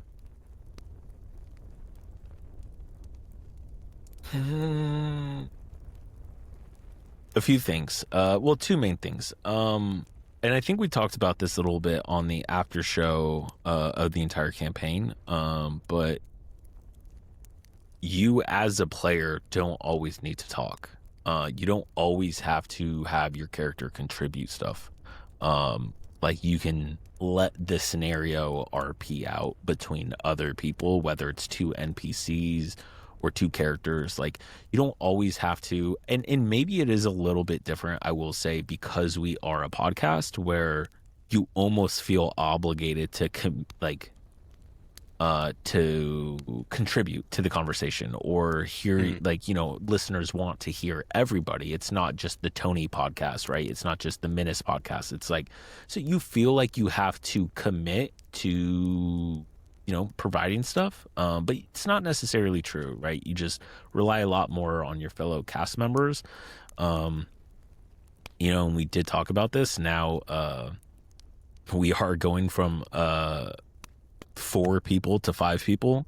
A few things. Well, two main things. And I think we talked about this a little bit on the after show of the entire campaign. But you as a player don't always need to talk. You don't always have to have your character contribute stuff. Like you can let the scenario RP out between other people, whether it's two NPCs or two characters. Like you don't always have to, and maybe it is a little bit different, I will say, because we are a podcast where you almost feel obligated to to contribute to the conversation or hear, like, listeners want to hear everybody. It's not just the Tony podcast, right? It's not just the Menace podcast. It's like, so you feel like you have to commit to providing stuff, but it's not necessarily true, right? You just rely a lot more on your fellow cast members. And we did talk about this. Now we are going from 4 people to 5 people,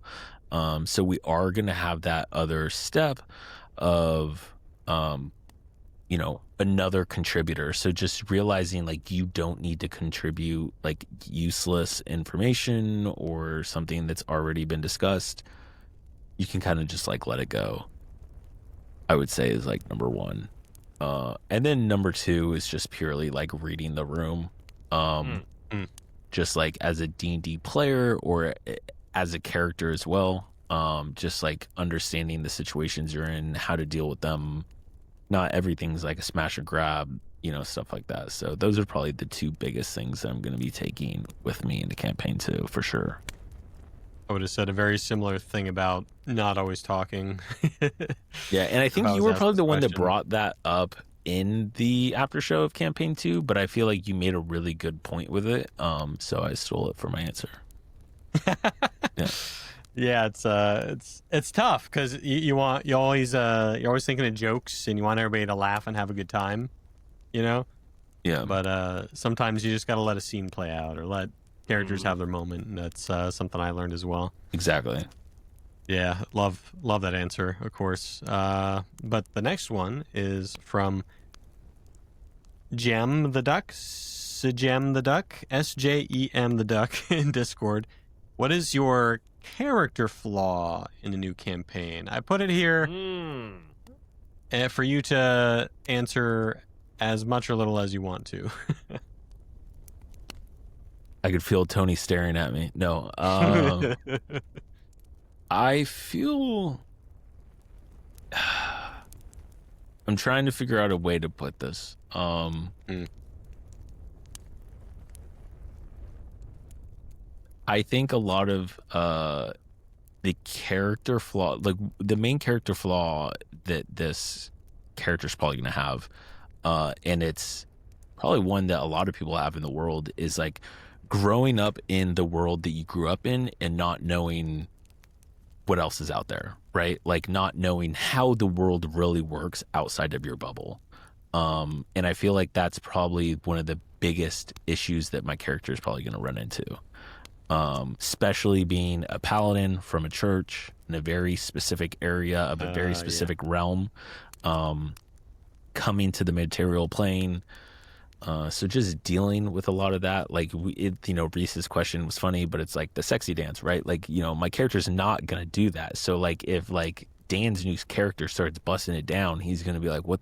so we are going to have that other step of another contributor. So just realizing like you don't need to contribute like useless information or something that's already been discussed. You can kind of just like let it go, I would say, is like number 1. And then number 2 is just purely like reading the room. Just like as a D&D player or as a character as well. Just like understanding the situations you're in, how to deal with them. Not everything's like a smash or grab, stuff like that. So those are probably the 2 biggest things that I'm going to be taking with me into campaign 2 for sure. I would have said a very similar thing about not always talking. Yeah, and I think you were probably the one that brought that up in the after show of campaign 2, but I feel like you made a really good point with it. So I stole it for my answer. Yeah. Yeah, it's tough because you're always thinking of jokes and you want everybody to laugh and have a good time, Yeah. But sometimes you just got to let a scene play out or let characters have their moment, and that's something I learned as well. Exactly. Yeah, love that answer, of course. But the next one is from Jem the Duck, Sjem the Duck, SJEM the Duck in Discord. What is your character flaw in the new campaign? I put it here for you to answer as much or little as you want to. I could feel Tony staring at me. No. I feel... I'm trying to figure out a way to put this. I think a lot of the character flaw, like the main character flaw that this character's probably going to have, and it's probably one that a lot of people have in the world, is like growing up in the world that you grew up in and not knowing what else is out there, right? Like not knowing how the world really works outside of your bubble. And I feel like that's probably one of the biggest issues that my character is probably going to run into. Especially being a paladin from a church in a very specific area of a very specific realm, coming to the material plane. So just dealing with a lot of that, like Reese's question was funny, but it's like the sexy dance, right? Like, my character's not going to do that. So like, if like Dan's new character starts busting it down, he's going to be like, what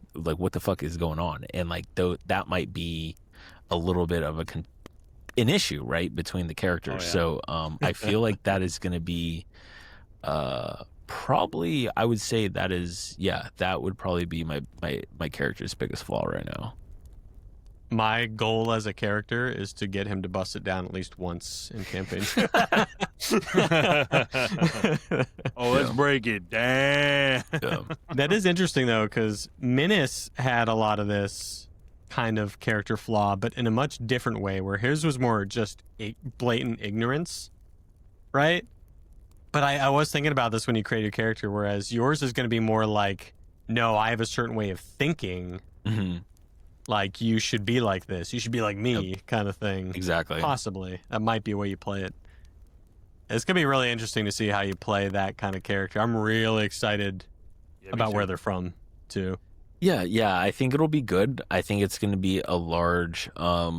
the fuck is going on? And like, that might be a little bit of an issue, right, between the characters. So I feel like that is going to be probably, I would say that would probably be my character's biggest flaw right now. My goal as a character is to get him to bust it down at least once in campaign. Let's break it down. That is interesting though, because Minis had a lot of this kind of character flaw, but in a much different way, where his was more just blatant ignorance, right? But I was thinking about this when you create your character, whereas yours is going to be more like, no, I have a certain way of thinking. Mm-hmm. Like, you should be like this, you should be like me, kind of thing. Exactly. Possibly. That might be a way you play it. It's going to be really interesting to see how you play that kind of character. I'm really excited about where they're from, too. Yeah, I think it'll be good. I think it's going to be a large... I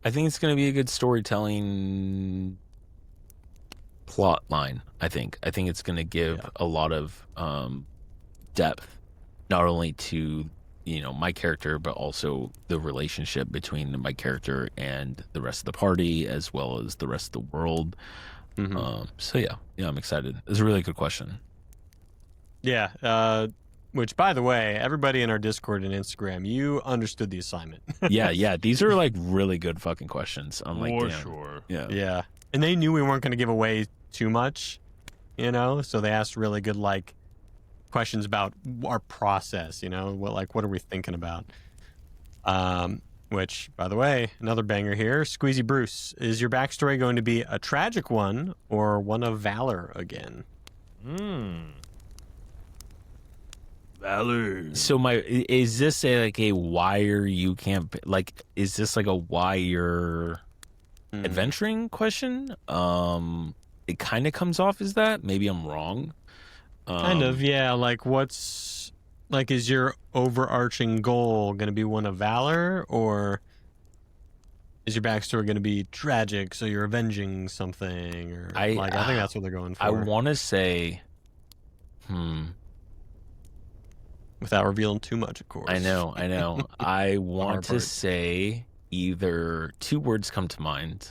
think it's going to be a good storytelling plot line, I think. I think it's going to give a lot of depth, not only to... my character, but also the relationship between my character and the rest of the party, as well as the rest of the world. Mm-hmm. So I'm excited. It's a really good question. Yeah. Which, by the way, everybody in our Discord and Instagram, you understood the assignment. yeah. These are like really good fucking questions. I'm like, for damn. sure. Yeah. And they knew we weren't going to give away too much, so they asked really good, like, questions about our process, what are we thinking about? Which, by the way, another banger here. Squeezy Bruce, is your backstory going to be a tragic one or one of valor again? Valor. So is this a wire you can't, like, is this like a wire adventuring question? It kind of comes off as that. Maybe I'm wrong. Kind of, yeah. Like, is your overarching goal going to be one of valor, or is your backstory going to be tragic, so you're avenging something? Or I think that's what they're going for. I want to say, without revealing too much, of course. I know. I want to say either two words come to mind.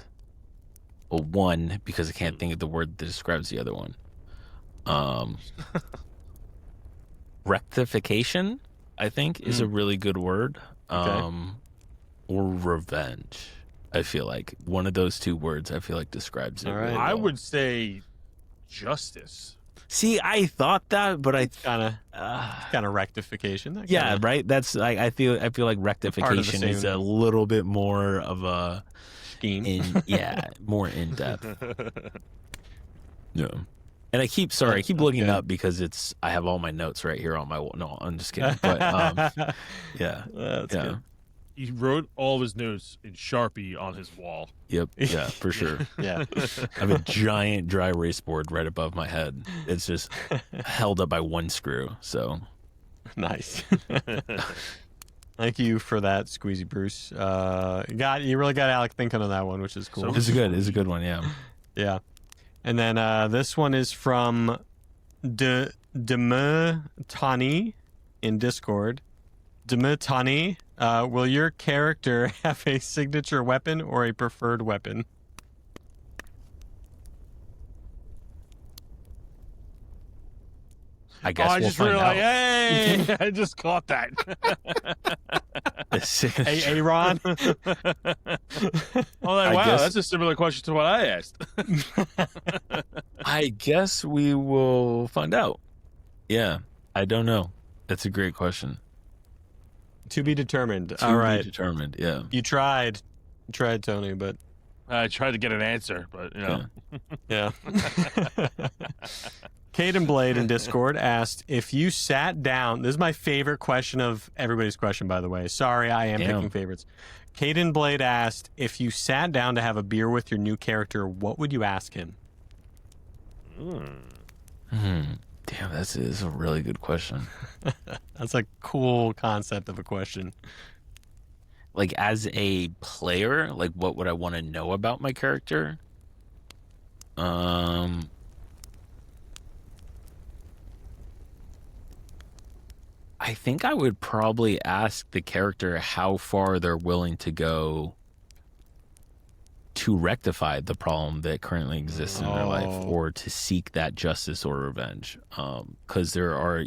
Well, one, because I can't think of the word that describes the other one. Rectification, I think, is a really good word. Or revenge. I feel like one of those two words describes it. All right. Really well. I would say justice. See, I thought that, but I kind of rectification. Right. That's I feel like rectification is a little bit more of a scheme. More in depth. Yeah. And I keep looking up because I have all my notes right here on my wall. No, I'm just kidding. But That's good. He wrote all of his notes in Sharpie on his wall. Yep. Yeah, for sure. Yeah. I have a giant dry erase board right above my head. It's just held up by one screw. So Nice. Thank you for that, Squeezy Bruce. You really got Alec thinking on that one, which is cool. it's a good one. Yeah. Yeah. And then this one is from Deme Tani in Discord. Deme Tani, will your character have a signature weapon or a preferred weapon? I guess we'll just find realized, out. hey, I just caught that. Hey, Aaron. I'm like, wow, that's a similar question to what I asked. I guess we will find out. Yeah, I don't know. That's a great question. To be determined. To All be right. determined. Yeah. You tried, Tony, but I tried to get an answer, but yeah. Caden Blade in Discord asked if you sat down. This is my favorite question of everybody's question, by the way. Sorry, I am picking favorites. Caden Blade asked if you sat down to have a beer with your new character, what would you ask him? Damn, that is a really good question. That's a cool concept of a question. Like, as a player, like, what would I want to know about my character? I think I would probably ask the character how far they're willing to go to rectify the problem that currently exists in their life, or to seek that justice or revenge. Because there are,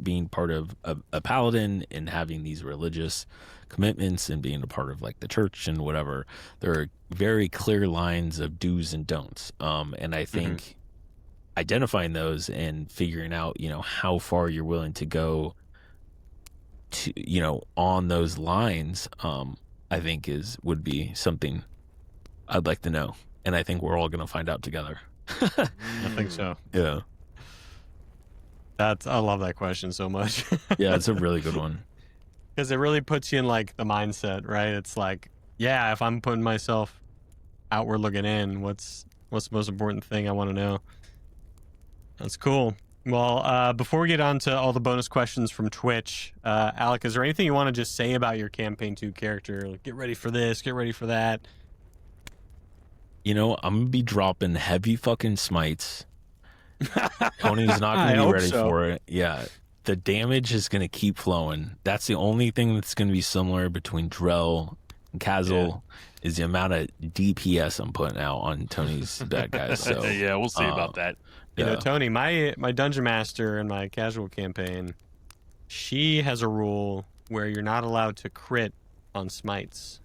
being part of a paladin and having these religious commitments and being a part of like the church and whatever, there are very clear lines of do's and don'ts. And I think identifying those and figuring out, how far you're willing to go to, on those lines, I think would be something I'd like to know. And I think we're all going to find out together. I think so. Yeah. I love that question so much. Yeah, it's a really good one. Because it really puts you in like the mindset, right? It's like, yeah, if I'm putting myself outward looking in, what's the most important thing I want to know? That's cool. Well, before we get on to all the bonus questions from Twitch, Alec, is there anything you want to just say about your Campaign 2 character? Like, get ready for this, get ready for that. I'm going to be dropping heavy fucking smites. Tony's not going to be ready for it. Yeah. The damage is going to keep flowing. That's the only thing that's going to be similar between Drell and Kazel is the amount of DPS I'm putting out on Tony's bad guys. So yeah, we'll see about that. You know, Tony, my dungeon master in my casual campaign, she has a rule where you're not allowed to crit on smites.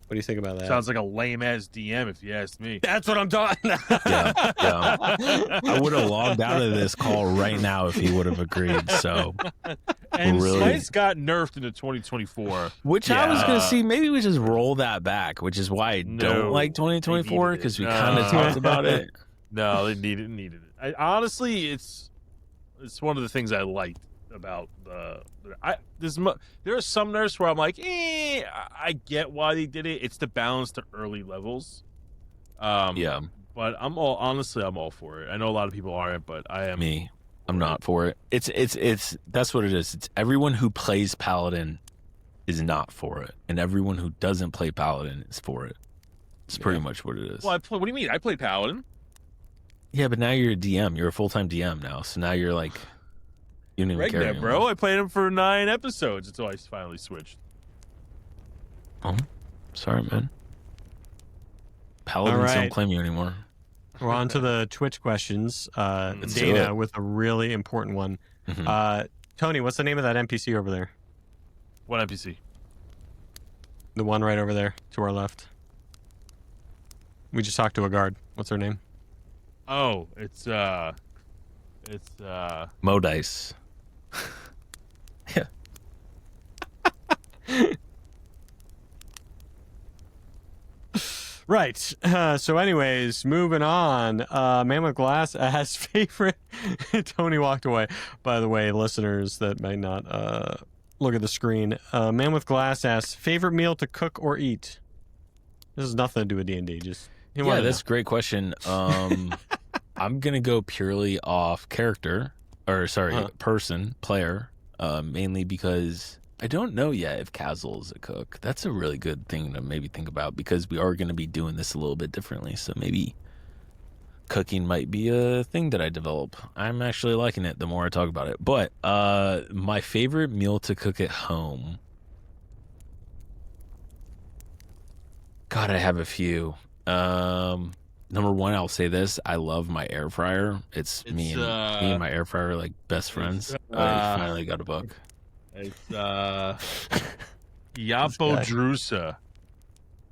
What do you think about that? Sounds like a lame ass DM, if you ask me. That's what I'm talking. yeah. I would have logged out of this call right now if he would have agreed. So, and smites got nerfed into 2024, which I was gonna see. Maybe we just roll that back, which is why I don't like 2024 because we kind of talked about it. No, they needed it. Honestly, it's one of the things I liked about there are some nerfs where I'm like, I get why they did it. It's to balance the early levels. Yeah. But I'm all for it. I know a lot of people aren't, but I am. I'm not for it. It's that's what it is. It's everyone who plays Paladin is not for it, and everyone who doesn't play Paladin is for it. It's pretty much what it is. Well, what do you mean? I play Paladin. Yeah, but now you're a DM. You're a full-time DM now. So now you're like, you don't even care anymore. Bro. I played him for 9 episodes until I finally switched. Oh, sorry, man. Paladins don't claim you anymore. We're on to the Twitch questions. Dana with a really important one. Tony, what's the name of that NPC over there? What NPC? The one right over there to our left. We just talked to a guard. What's her name? Oh, it's Modice. Yeah. Right. So anyways, moving on. Man with Glass has favorite... Tony walked away. By the way, listeners that might not look at the screen. Man with Glass asks, favorite meal to cook or eat? This has nothing to do with D&D. Just yeah, that's a great question. I'm gonna go purely off character, or sorry, player, mainly because I don't know yet if Castle is a cook. That's a really good thing to maybe think about because we are gonna be doing this a little bit differently. So maybe cooking might be a thing that I develop. I'm actually liking it the more I talk about it. But my favorite meal to cook at home. God, I have a few. Number one, I'll say this: I love my air fryer. It's me and my air fryer are like best friends. I finally got a book. It's Yapodrusa.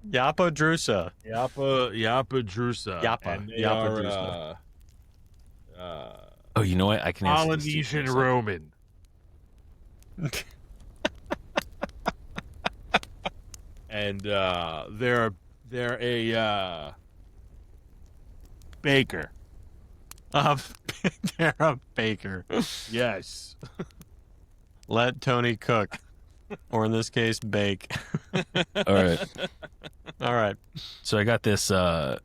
Yapodrusa. Yapodrusa. Yapodrusa. Oh, you know what? I can answer this Polynesian Roman. And they're a baker. They're a baker. Yes. Let Tony cook, or in this case, bake. All right. All right. So I got this. Let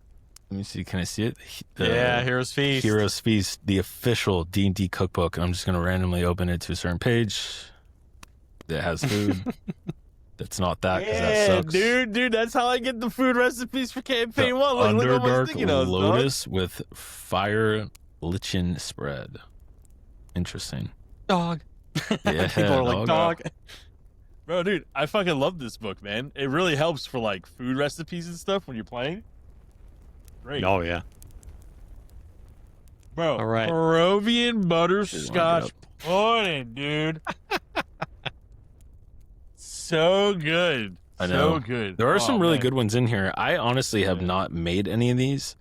me see. Can I see it? Yeah, Heroes Feast. Heroes Feast, the official D&D cookbook. I'm just gonna randomly open it to a certain page that has food. That's not that. Yeah, that sucks. dude, that's how I get the food recipes for campaign one. Look what my Underdark sticky notes, Lotus with fire lichen spread. Interesting. Dog. Yeah, People are like, dog. Bro, dude, I fucking love this book, man. It really helps for like food recipes and stuff when you're playing. Great. Oh, yeah. Bro, all right. Peruvian butterscotch pudding, dude. So good. I know. So good. There are some really good ones in here. I honestly have not made any of these.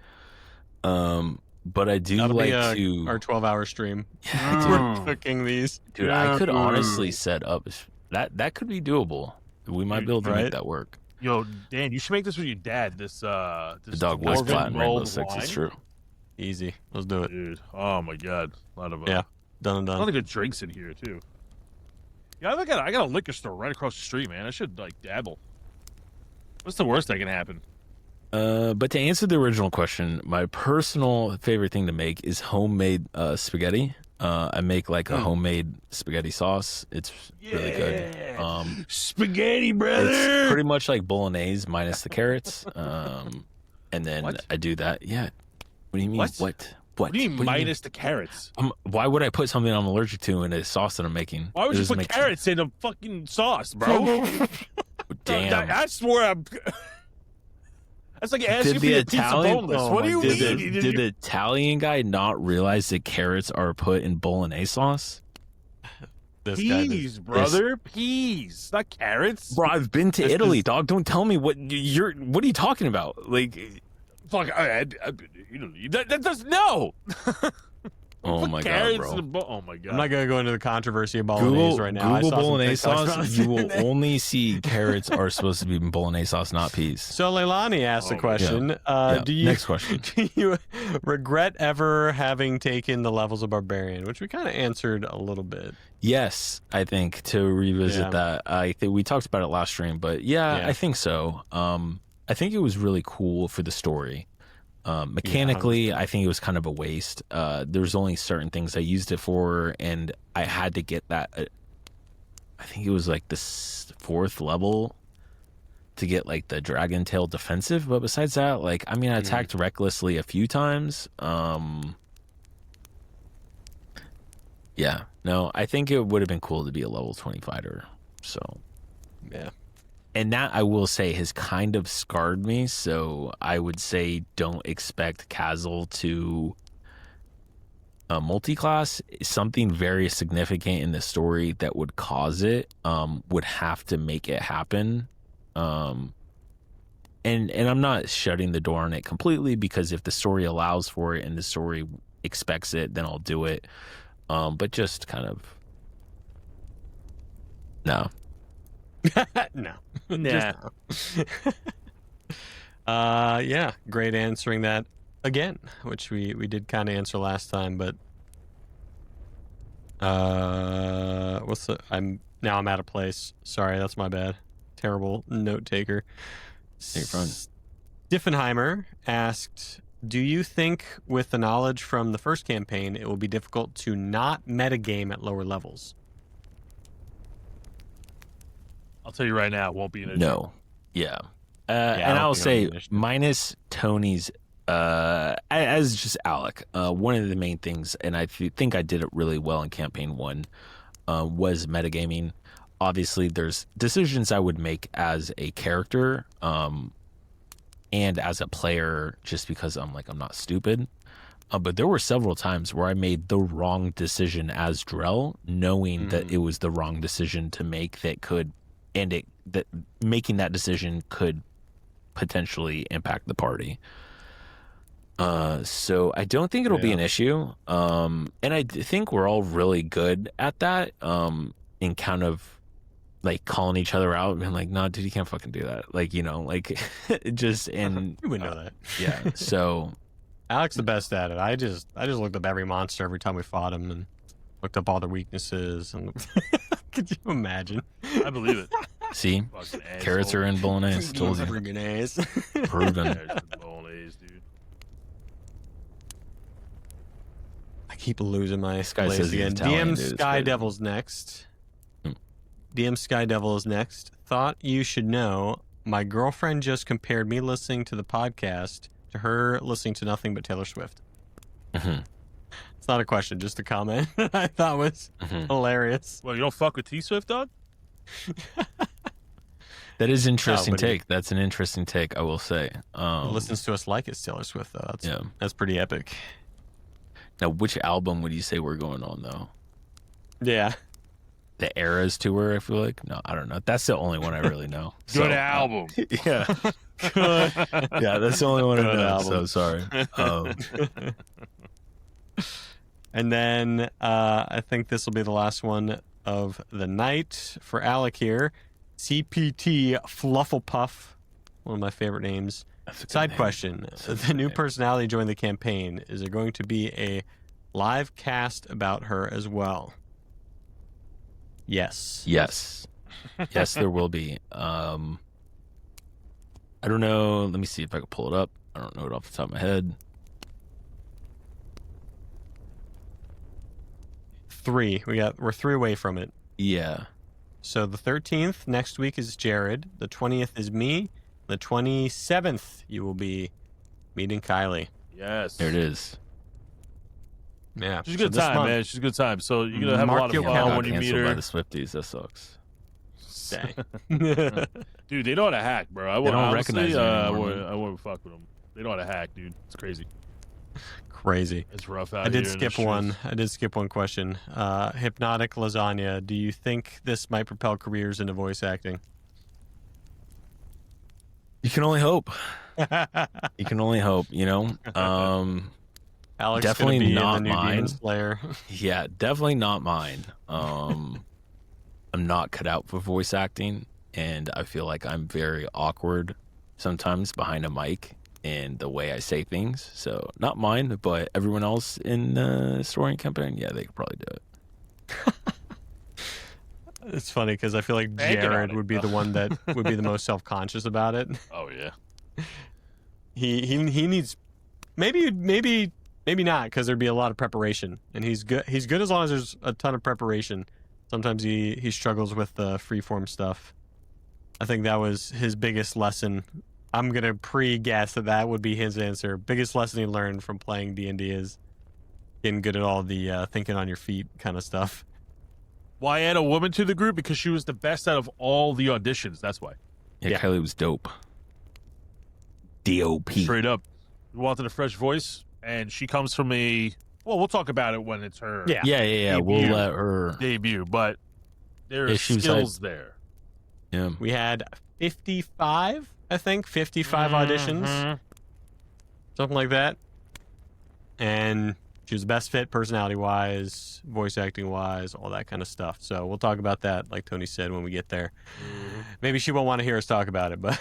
But I do That'll like be to our 12-hour stream. Yeah, We're cooking these. dude, I could honestly set up that could be doable. We might be able to make that work. Yo, Dan, you should make this with your dad. This The dog was dwarven flat in Rainbow mulled Six. wine. It's true. Easy. Let's do it. Dude, oh my god, a lot of Yeah. Done and a lot done. of good drinks in here too. Yeah, I got a liquor store right across the street, man. I should like dabble. What's the worst that can happen? But to answer the original question, my personal favorite thing to make is homemade spaghetti. I make like a homemade spaghetti sauce. It's really good. Spaghetti, brother. It's pretty much like bolognese minus the carrots. And then What? I do that. Yeah. What do you mean? What? What do you mean minus the carrots? Why would I put something I'm allergic to in a sauce that I'm making? Why would It you doesn't put make carrots in a fucking sauce, bro? Damn. That's where I'm. That's like asking for a pizza boneless. Oh What do you Did mean? the Italian guy not realize that carrots are put in bolognese sauce? This guy Peas, brother. Peas, not carrots. Bro, I've been to Italy, dog. Don't tell me what you're. What are you talking about? Like, Fuck, that does no. oh Put my god, carrots bro. in oh my god. I'm not going to go into the controversy of bolognese right now. I Google saw some bolognese TikToks about sauce. it You will today. only see carrots are supposed to be in bolognese sauce, not peas. So Leilani asked a question. Yeah. Do you Next question. do you regret ever having taken the levels of barbarian, which we kind of answered a little bit? Yes, I think to revisit that. I think we talked about it last stream, but yeah, I think so. I think it was really cool for the story. Mechanically, I think it was kind of a waste. There's only certain things I used it for, and I had to get that. I think it was like the 4th level to get like the dragon tail defensive. But besides that, like, I mean, I attacked recklessly a few times. Yeah, no, I think it would have been cool to be a level 20 fighter. So, Yeah. and that I will say has kind of scarred me. So I would say don't expect Castle to multi-class. Something very significant in the story that would cause it would have to make it happen. And I'm not shutting the door on it completely, because if the story allows for it and the story expects it, then I'll do it. But just kind of no. No. Nah. Yeah, great answering that again, which we did kind of answer last time, but I'm out of place. Sorry, that's my bad. Terrible note taker. You're fine. Diffenheimer asked, do you think with the knowledge from the first campaign, it will be difficult to not metagame at lower levels? I'll tell you right now, it won't be an issue. No. Yeah. I And don't I'll think it'll say, be an issue. minus Tony's, as just Alec, one of the main things, and I think I did it really well in campaign 1, was metagaming. Obviously, there's decisions I would make as a character, and as a player, just because I'm not stupid. But there were several times where I made the wrong decision as Drell, knowing that it was the wrong decision to make that making that decision could potentially impact the party. So I don't think it'll be an issue. And I think we're all really good at that, in kind of calling each other out and being like, no, dude, you can't fucking do that. Just, and You would know that. yeah. So Alec's the best at it. I just looked up every monster every time we fought him and looked up all their weaknesses. And could you imagine? I believe it. see, Fucking carrots are in bolognese. Told you. Friggin' Proven. Bolognese, dude. I keep losing my guy place says he's again. Italian, DM dude. It's Sky crazy. Devil's next. DM Sky Devil is next. Thought you should know. My girlfriend just compared me listening to the podcast to her listening to nothing but Taylor Swift. Mhm. It's not a question, just a comment. I thought was hilarious. Well, you don't fuck with T-Swift, dog? That is an interesting but he- take. That's an interesting take, I will say. He listens to us like it's Taylor Swift, though. That's pretty epic. Now, which album would you say we're going on, though? Yeah. The Eras tour, I feel like? No, I don't know. That's the only one I really know. Good album. Yeah. Yeah, that's the only one I Good know. album. So sorry. And then I think this will be the last one of the night for Alec here. CPT Flufflepuff, one of my favorite names. That's a good Side name. question. That's a The good new name. personality joined the campaign. Is there going to be a live cast about her as well? Yes. Yes. Yes, there will be. I don't know. Let me see if I can pull it up. I don't know it off the top of my head. 3. We're 3 away from it. Yeah. So the 13th next week is Jared. The 20th is me. The 27th you will be meeting Kylie. Yes. There it is. Yeah. She's a so good this time, month- man. She's a good time. So you're going to have Mark a lot of your fun calendar. when you meet Canceled by her. the Swifties. That sucks. Dang. Dude, they know how to hack, bro. I They don't honestly, recognize you anymore, man. I wouldn't fuck with them. They know how to hack, dude. It's crazy. Crazy. It's rough out I did here in the skip one. streets. I did skip one question. Hypnotic Lasagna. Do you think this might propel careers into voice acting? You can only hope. You can only hope, you know? Alex Definitely gonna be not in the new Demon mine. Slayer. Yeah, definitely not mine. I'm not cut out for voice acting, and I feel like I'm very awkward sometimes behind a mic and the way I say things. So not mine, but everyone else in the story and campaign, yeah, they could probably do it. It's funny because I feel like Banking on Jared it. would be the one that would be the most self-conscious about it. Oh, yeah. He needs maybe not because there'd be a lot of preparation, and he's good as long as there's a ton of preparation. Sometimes he struggles with the freeform stuff. I think that was his biggest lesson. I'm gonna pre-guess that would be his answer. Biggest lesson he learned from playing D&D is getting good at all the thinking on your feet kind of stuff. Why add a woman to the group? Because she was the best out of all the auditions. That's why. Yeah, Yeah. Kylie was dope. D.O.P. Straight up. We wanted a fresh voice, and she comes from a... Well, we'll talk about it when it's her Yeah. We'll Debut. let her. debut, but there are Issues skills there. Yeah. We had 55, I think, 55 auditions, Mhm. something like that. And she was the best fit personality-wise, voice acting-wise, all that kind of stuff. So we'll talk about that, like Tony said, when we get there. Maybe she won't want to hear us talk about it, but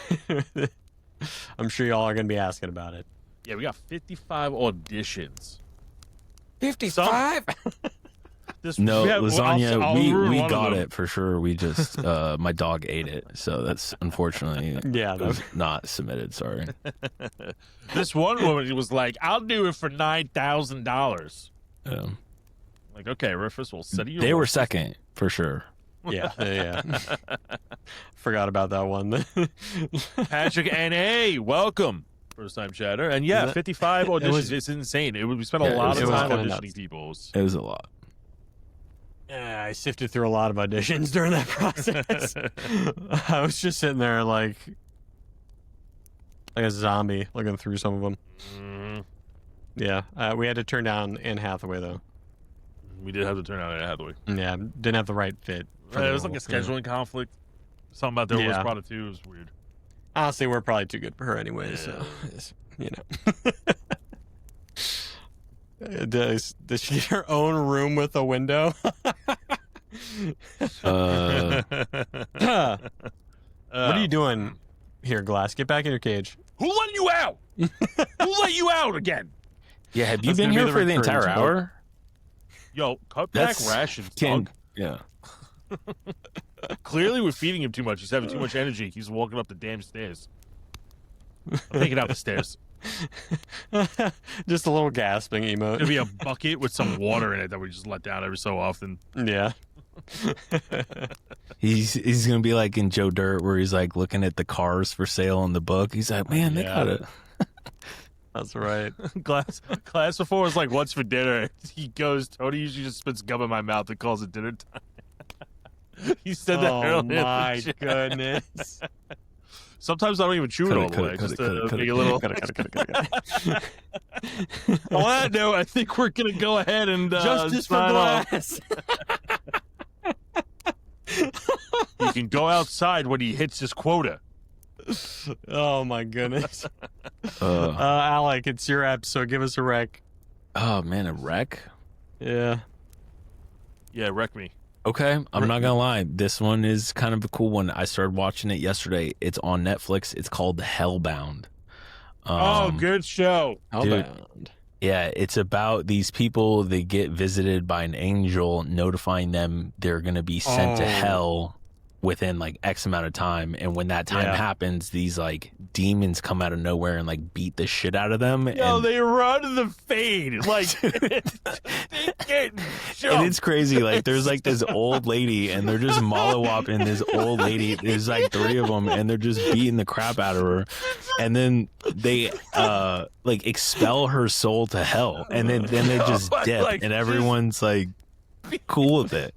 I'm sure y'all are going to be asking about it. Yeah, we got 55 auditions. 55? lasagna. We got it for sure. We just my dog ate it, so that's unfortunately not submitted. Sorry. This one woman was like, "I'll do it for $9,000." Like, okay, Rufus, we'll set you. They were second for sure. Yeah. Forgot about that one. Patrick N.A., welcome. First time chatter. And 55 auditions. It's insane. We spent a lot of time auditioning people. It was a lot. Yeah, I sifted through a lot of auditions during that process. I was just sitting there like a zombie looking through some of them. Yeah, we had to turn down Anne Hathaway, though. We did have to turn down Anne Hathaway. Yeah, didn't have the right fit. It was like a scheduling conflict. Something about their was product too. It was weird. Honestly, we're probably too good for her anyway, so, you know. Does she get her own room with a window? What are you doing here, Glass? Get back in your cage. Who let you out? Who let you out again? Yeah, have you been here for the entire hour? Yo, cut back rations, dog. Yeah. Clearly, we're feeding him too much. He's having too much energy. He's walking up the damn stairs. I'm taking out the stairs. Just a little gasping emote. There'll be a bucket with some water in it that we just let down every so often. Yeah. He's gonna be like in Joe Dirt, where he's like looking at the cars for sale in the book. He's like, man, they got it. That's right. Class before was like, what's for dinner? He goes, Tony usually just spits gum in my mouth and calls it dinner time. He said that earlier. Oh my goodness. Sometimes I don't even chew it all the way. Just to make a little. On that note, I think we're going to go ahead and Justice for Glass. He can go outside when he hits his quota. Oh my goodness. Alec, it's your app, so give us a rec. Oh man, a rec? Yeah. Yeah, wreck me. Okay, I'm not gonna lie. This one is kind of a cool one. I started watching it yesterday. It's on Netflix. It's called Hellbound. Good show. Hellbound. Yeah, it's about these people. They get visited by an angel notifying them they're gonna be sent to hell within like X amount of time, and when that time happens, these like demons come out of nowhere and like beat the shit out of them. Yo, they run the fade like they get jumped. And it's crazy. Like there's like this old lady, and they're just mollywopping this old lady. There's like 3 of them, and they're just beating the crap out of her. And then they like expel her soul to hell, and then they just dip, like, and everyone's like cool with it.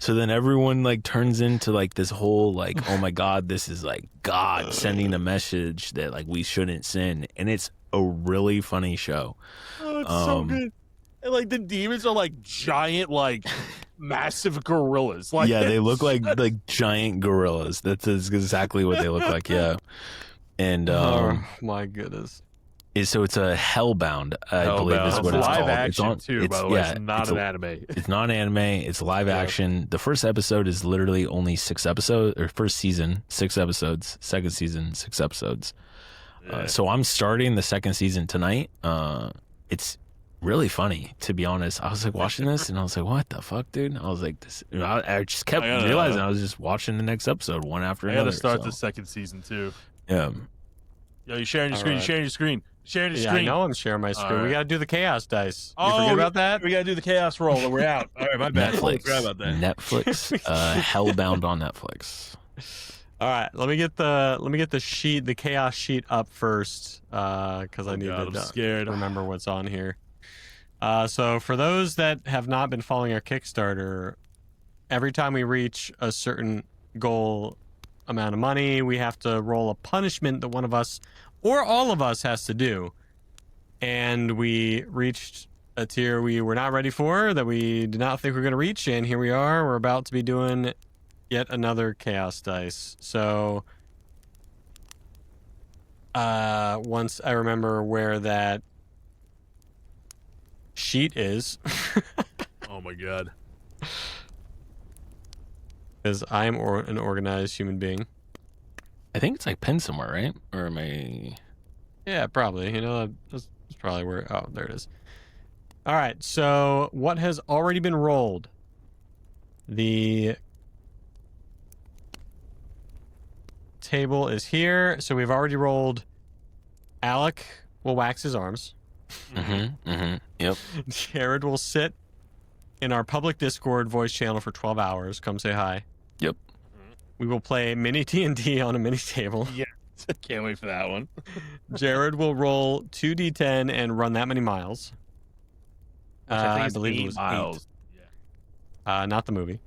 So then everyone like turns into like this whole like, oh my god, this is like God sending a message that like we shouldn't sin. And it's a really funny show. Oh, it's so good. And like the demons are like giant, like massive gorillas. Like, yeah, they look like giant gorillas. That's exactly what they look like. Yeah. And oh my goodness. So it's a Hellbound, I believe is what it's live called. action too, by the way. It's not an anime. It's not an anime. It's live action. The first episode is literally only 6 episodes, or first season, 6 episodes. Second season, 6 episodes. So I'm starting the second season tonight. It's really funny, to be honest. I was like watching this, and I was like, "What the fuck, dude?" I was like, "This." I just kept realizing I was just watching the next episode one after another. I gotta start the second season too. Yeah. Yo, you sharing your screen? You sharing your screen? Sharing your screen? I know I'm sharing my screen. Right. We gotta do the chaos dice. You forget about that? We gotta do the chaos roll, or we're out. All right, my bad. Netflix. Forgot about that. Netflix. Hellbound on Netflix. All right, let me get the sheet, the chaos sheet up first, because I need to remember what's on here. So for those that have not been following our Kickstarter, every time we reach a certain goal amount of money, we have to roll a punishment that one of us or all of us has to do. And we reached a tier we were not ready for, that we did not think we were going to reach, and here we are. We're about to be doing yet another chaos dice. So once I remember where that sheet is. Oh my god. Because I'm an organized human being. I think it's like pinned somewhere, right? Or am I? Yeah, probably. You know, that's probably where. Oh, there it is. All right. So what has already been rolled? The table is here. So we've already rolled. Alec will wax his arms. Yep. Jared will sit in our public Discord voice channel for 12 hours. Come say hi. Yep. We will play mini D&D on a mini table. Yeah, can't wait for that one. Jared will roll 2d10 and run that many miles. I think believe it's it was 8 miles. 8. Not the movie.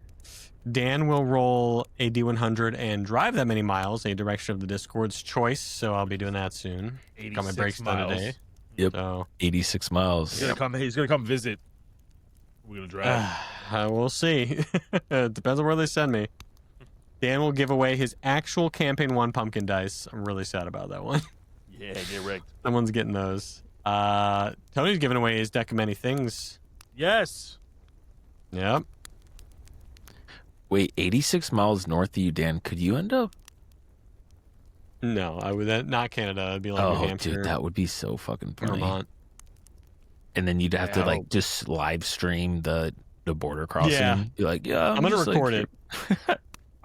Dan will roll a D100 and drive that many miles, a direction of the Discord's choice. So I'll be doing that soon. Got my brakes done today. Yep. So 86 miles. He's gonna come visit. We're gonna drive. we'll see. It depends on where they send me. Dan will give away his actual Campaign 1 pumpkin dice. I'm really sad about that one. Yeah, get wrecked. Someone's getting those. Tony's giving away his deck of many things. Yes. Yep. Wait, 86 miles north of you, Dan. Could you end up? No, I would not Canada. It'd be like New Hampshire. Dude, that would be so fucking funny. Vermont. And then you'd have to like just live stream the border crossing. Yeah. Be like, yeah, I'm gonna record it.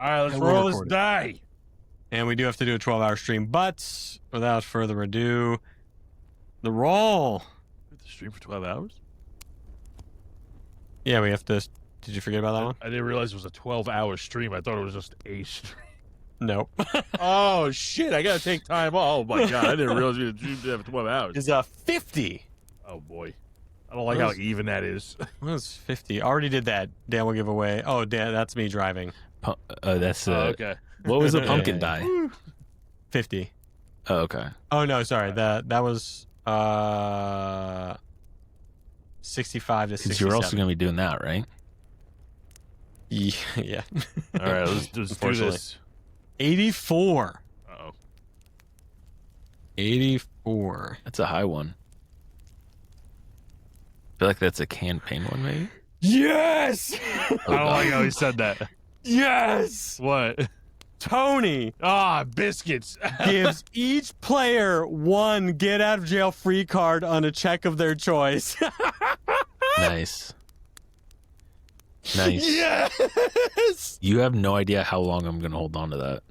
All right, let's roll this die. And we do have to do a 12-hour stream, but without further ado, the roll. The stream for 12 hours? Yeah, we have to. Did you forget about that one? I didn't realize it was a 12-hour stream. I thought it was just a stream. Nope. Oh shit! I gotta take time off. Oh my god! I didn't realize we had to do that for 12 hours. Is 50. Oh boy, I don't like how even that is. What is 50? Already did that. Dan will give away. Oh, Dan, that's me driving. That's okay. What was the pumpkin die? 50. Oh, okay. Oh no, sorry. That was 65 to 67. Because you're also gonna be doing that, right? Yeah. All right, let's do this. 84. Uh-oh. 84. That's a high one. I feel like that's a campaign one, maybe. Yes. I don't like how he said that. Yes. What? Tony Biscuits. gives each player one get out of jail free card on a check of their choice. Nice. Nice. Yes. You have no idea how long I'm gonna hold on to that.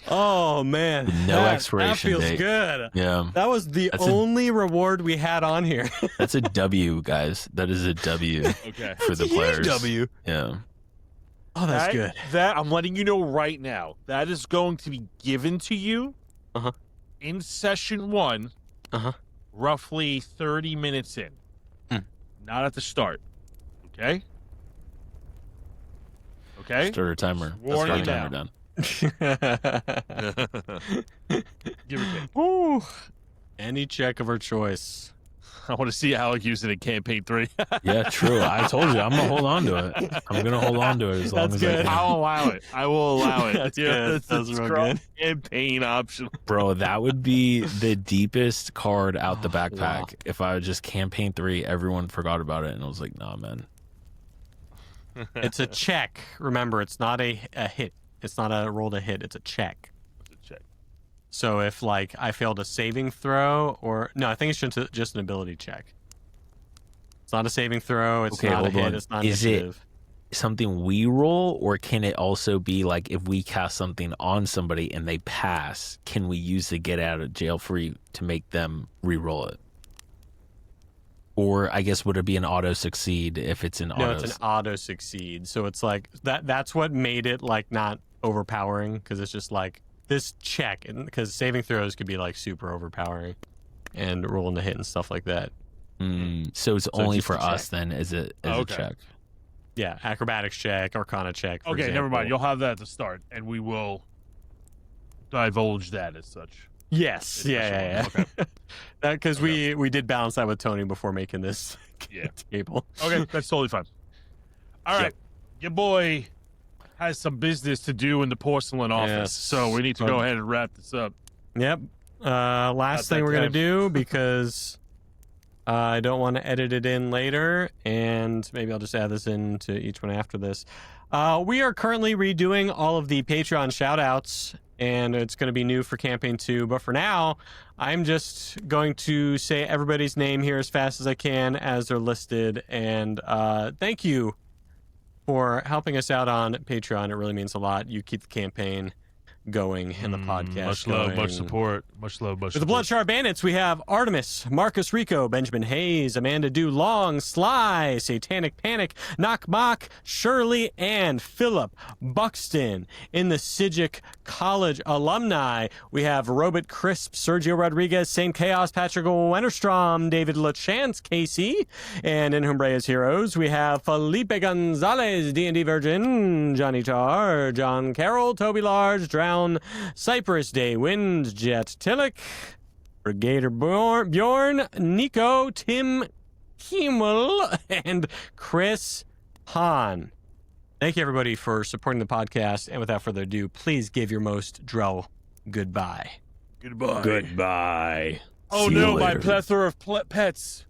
Oh man. No expiration That feels date. good. Yeah. That was the only reward we had on here. That's a W, guys. That is a W Okay. for the players. W. Yeah. Oh, that's good. That I'm letting you know right now. That is going to be given to you in session 1, roughly 30 minutes in. Not at the start. Okay? Okay? Starter timer. Warning Starter now. timer done. Give or take. Ooh. Any check of her choice. I want to see Alec use it in campaign 3. Yeah, true. I told you. I'm going to hold on to it. I'm going to hold on to it as long That's as I good. can. I'll allow it. I will allow it. That's good. That's real good. Campaign option. Bro, that would be the deepest card out the backpack. Wow. If I would just campaign 3, everyone forgot about it, and I was like, nah, man. It's a check. Remember, it's not a hit. It's not a roll to hit. It's a check. Check. So if like I failed a saving throw, or no, I think it's just an ability check. It's not a saving throw. It's Okay, not a hold hit. on. It's not Is initiative. Something we roll, or can it also be like if we cast something on somebody and they pass, can we use the get out of jail free to make them re-roll it? Or I guess would it be an auto succeed if it's an No, auto? it's an auto succeed. So it's like that's what made it like not overpowering, because it's just like this check, because saving throws could be like super overpowering and rolling the hit and stuff like that. So it's only just for a us check. then as a check. Yeah, acrobatics check, arcana check. For Okay, example. never mind. You'll have that at the start, and we will divulge that as such. Yes, yeah. Okay. Because we did balance that with Tony before making this table. Okay, that's totally fine. All right, your boy has some business to do in the porcelain office, Yes. so we need to go ahead and wrap this up. Yep. Last thing we're gonna do, because I don't want to edit it in later, and maybe I'll just add this into each one after this. We are currently redoing all of the Patreon shout-outs and it's going to be new for campaign 2. But for now, I'm just going to say everybody's name here as fast as I can as they're listed. And thank you for helping us out on Patreon. It really means a lot. You keep the campaign going and the podcast much going. love, much support. Much love, much With support. the Bloodshard Bandits, we have Artemis, Marcus Rico, Benjamin Hayes, Amanda Dulong, Sly, Satanic Panic, Knock Mock, Shirley, and Philip Buxton. In the Sijic College alumni, we have Robert Crisp, Sergio Rodriguez, Saint Chaos, Patrick Wennerstrom, David LaChance, Casey. And in Humbrea's Heroes, we have Felipe Gonzalez, D&D Virgin, Johnny Tar, John Carroll, Toby Large, Drown, Cypress Day, Wind, Jet Tillich, Brigadier Bjorn, Nico, Tim Kimmel, and Chris Hahn. Thank you, everybody, for supporting the podcast. And without further ado, please give your most Drell goodbye. Goodbye. Goodbye. Oh See you no, my later. plethora of pets.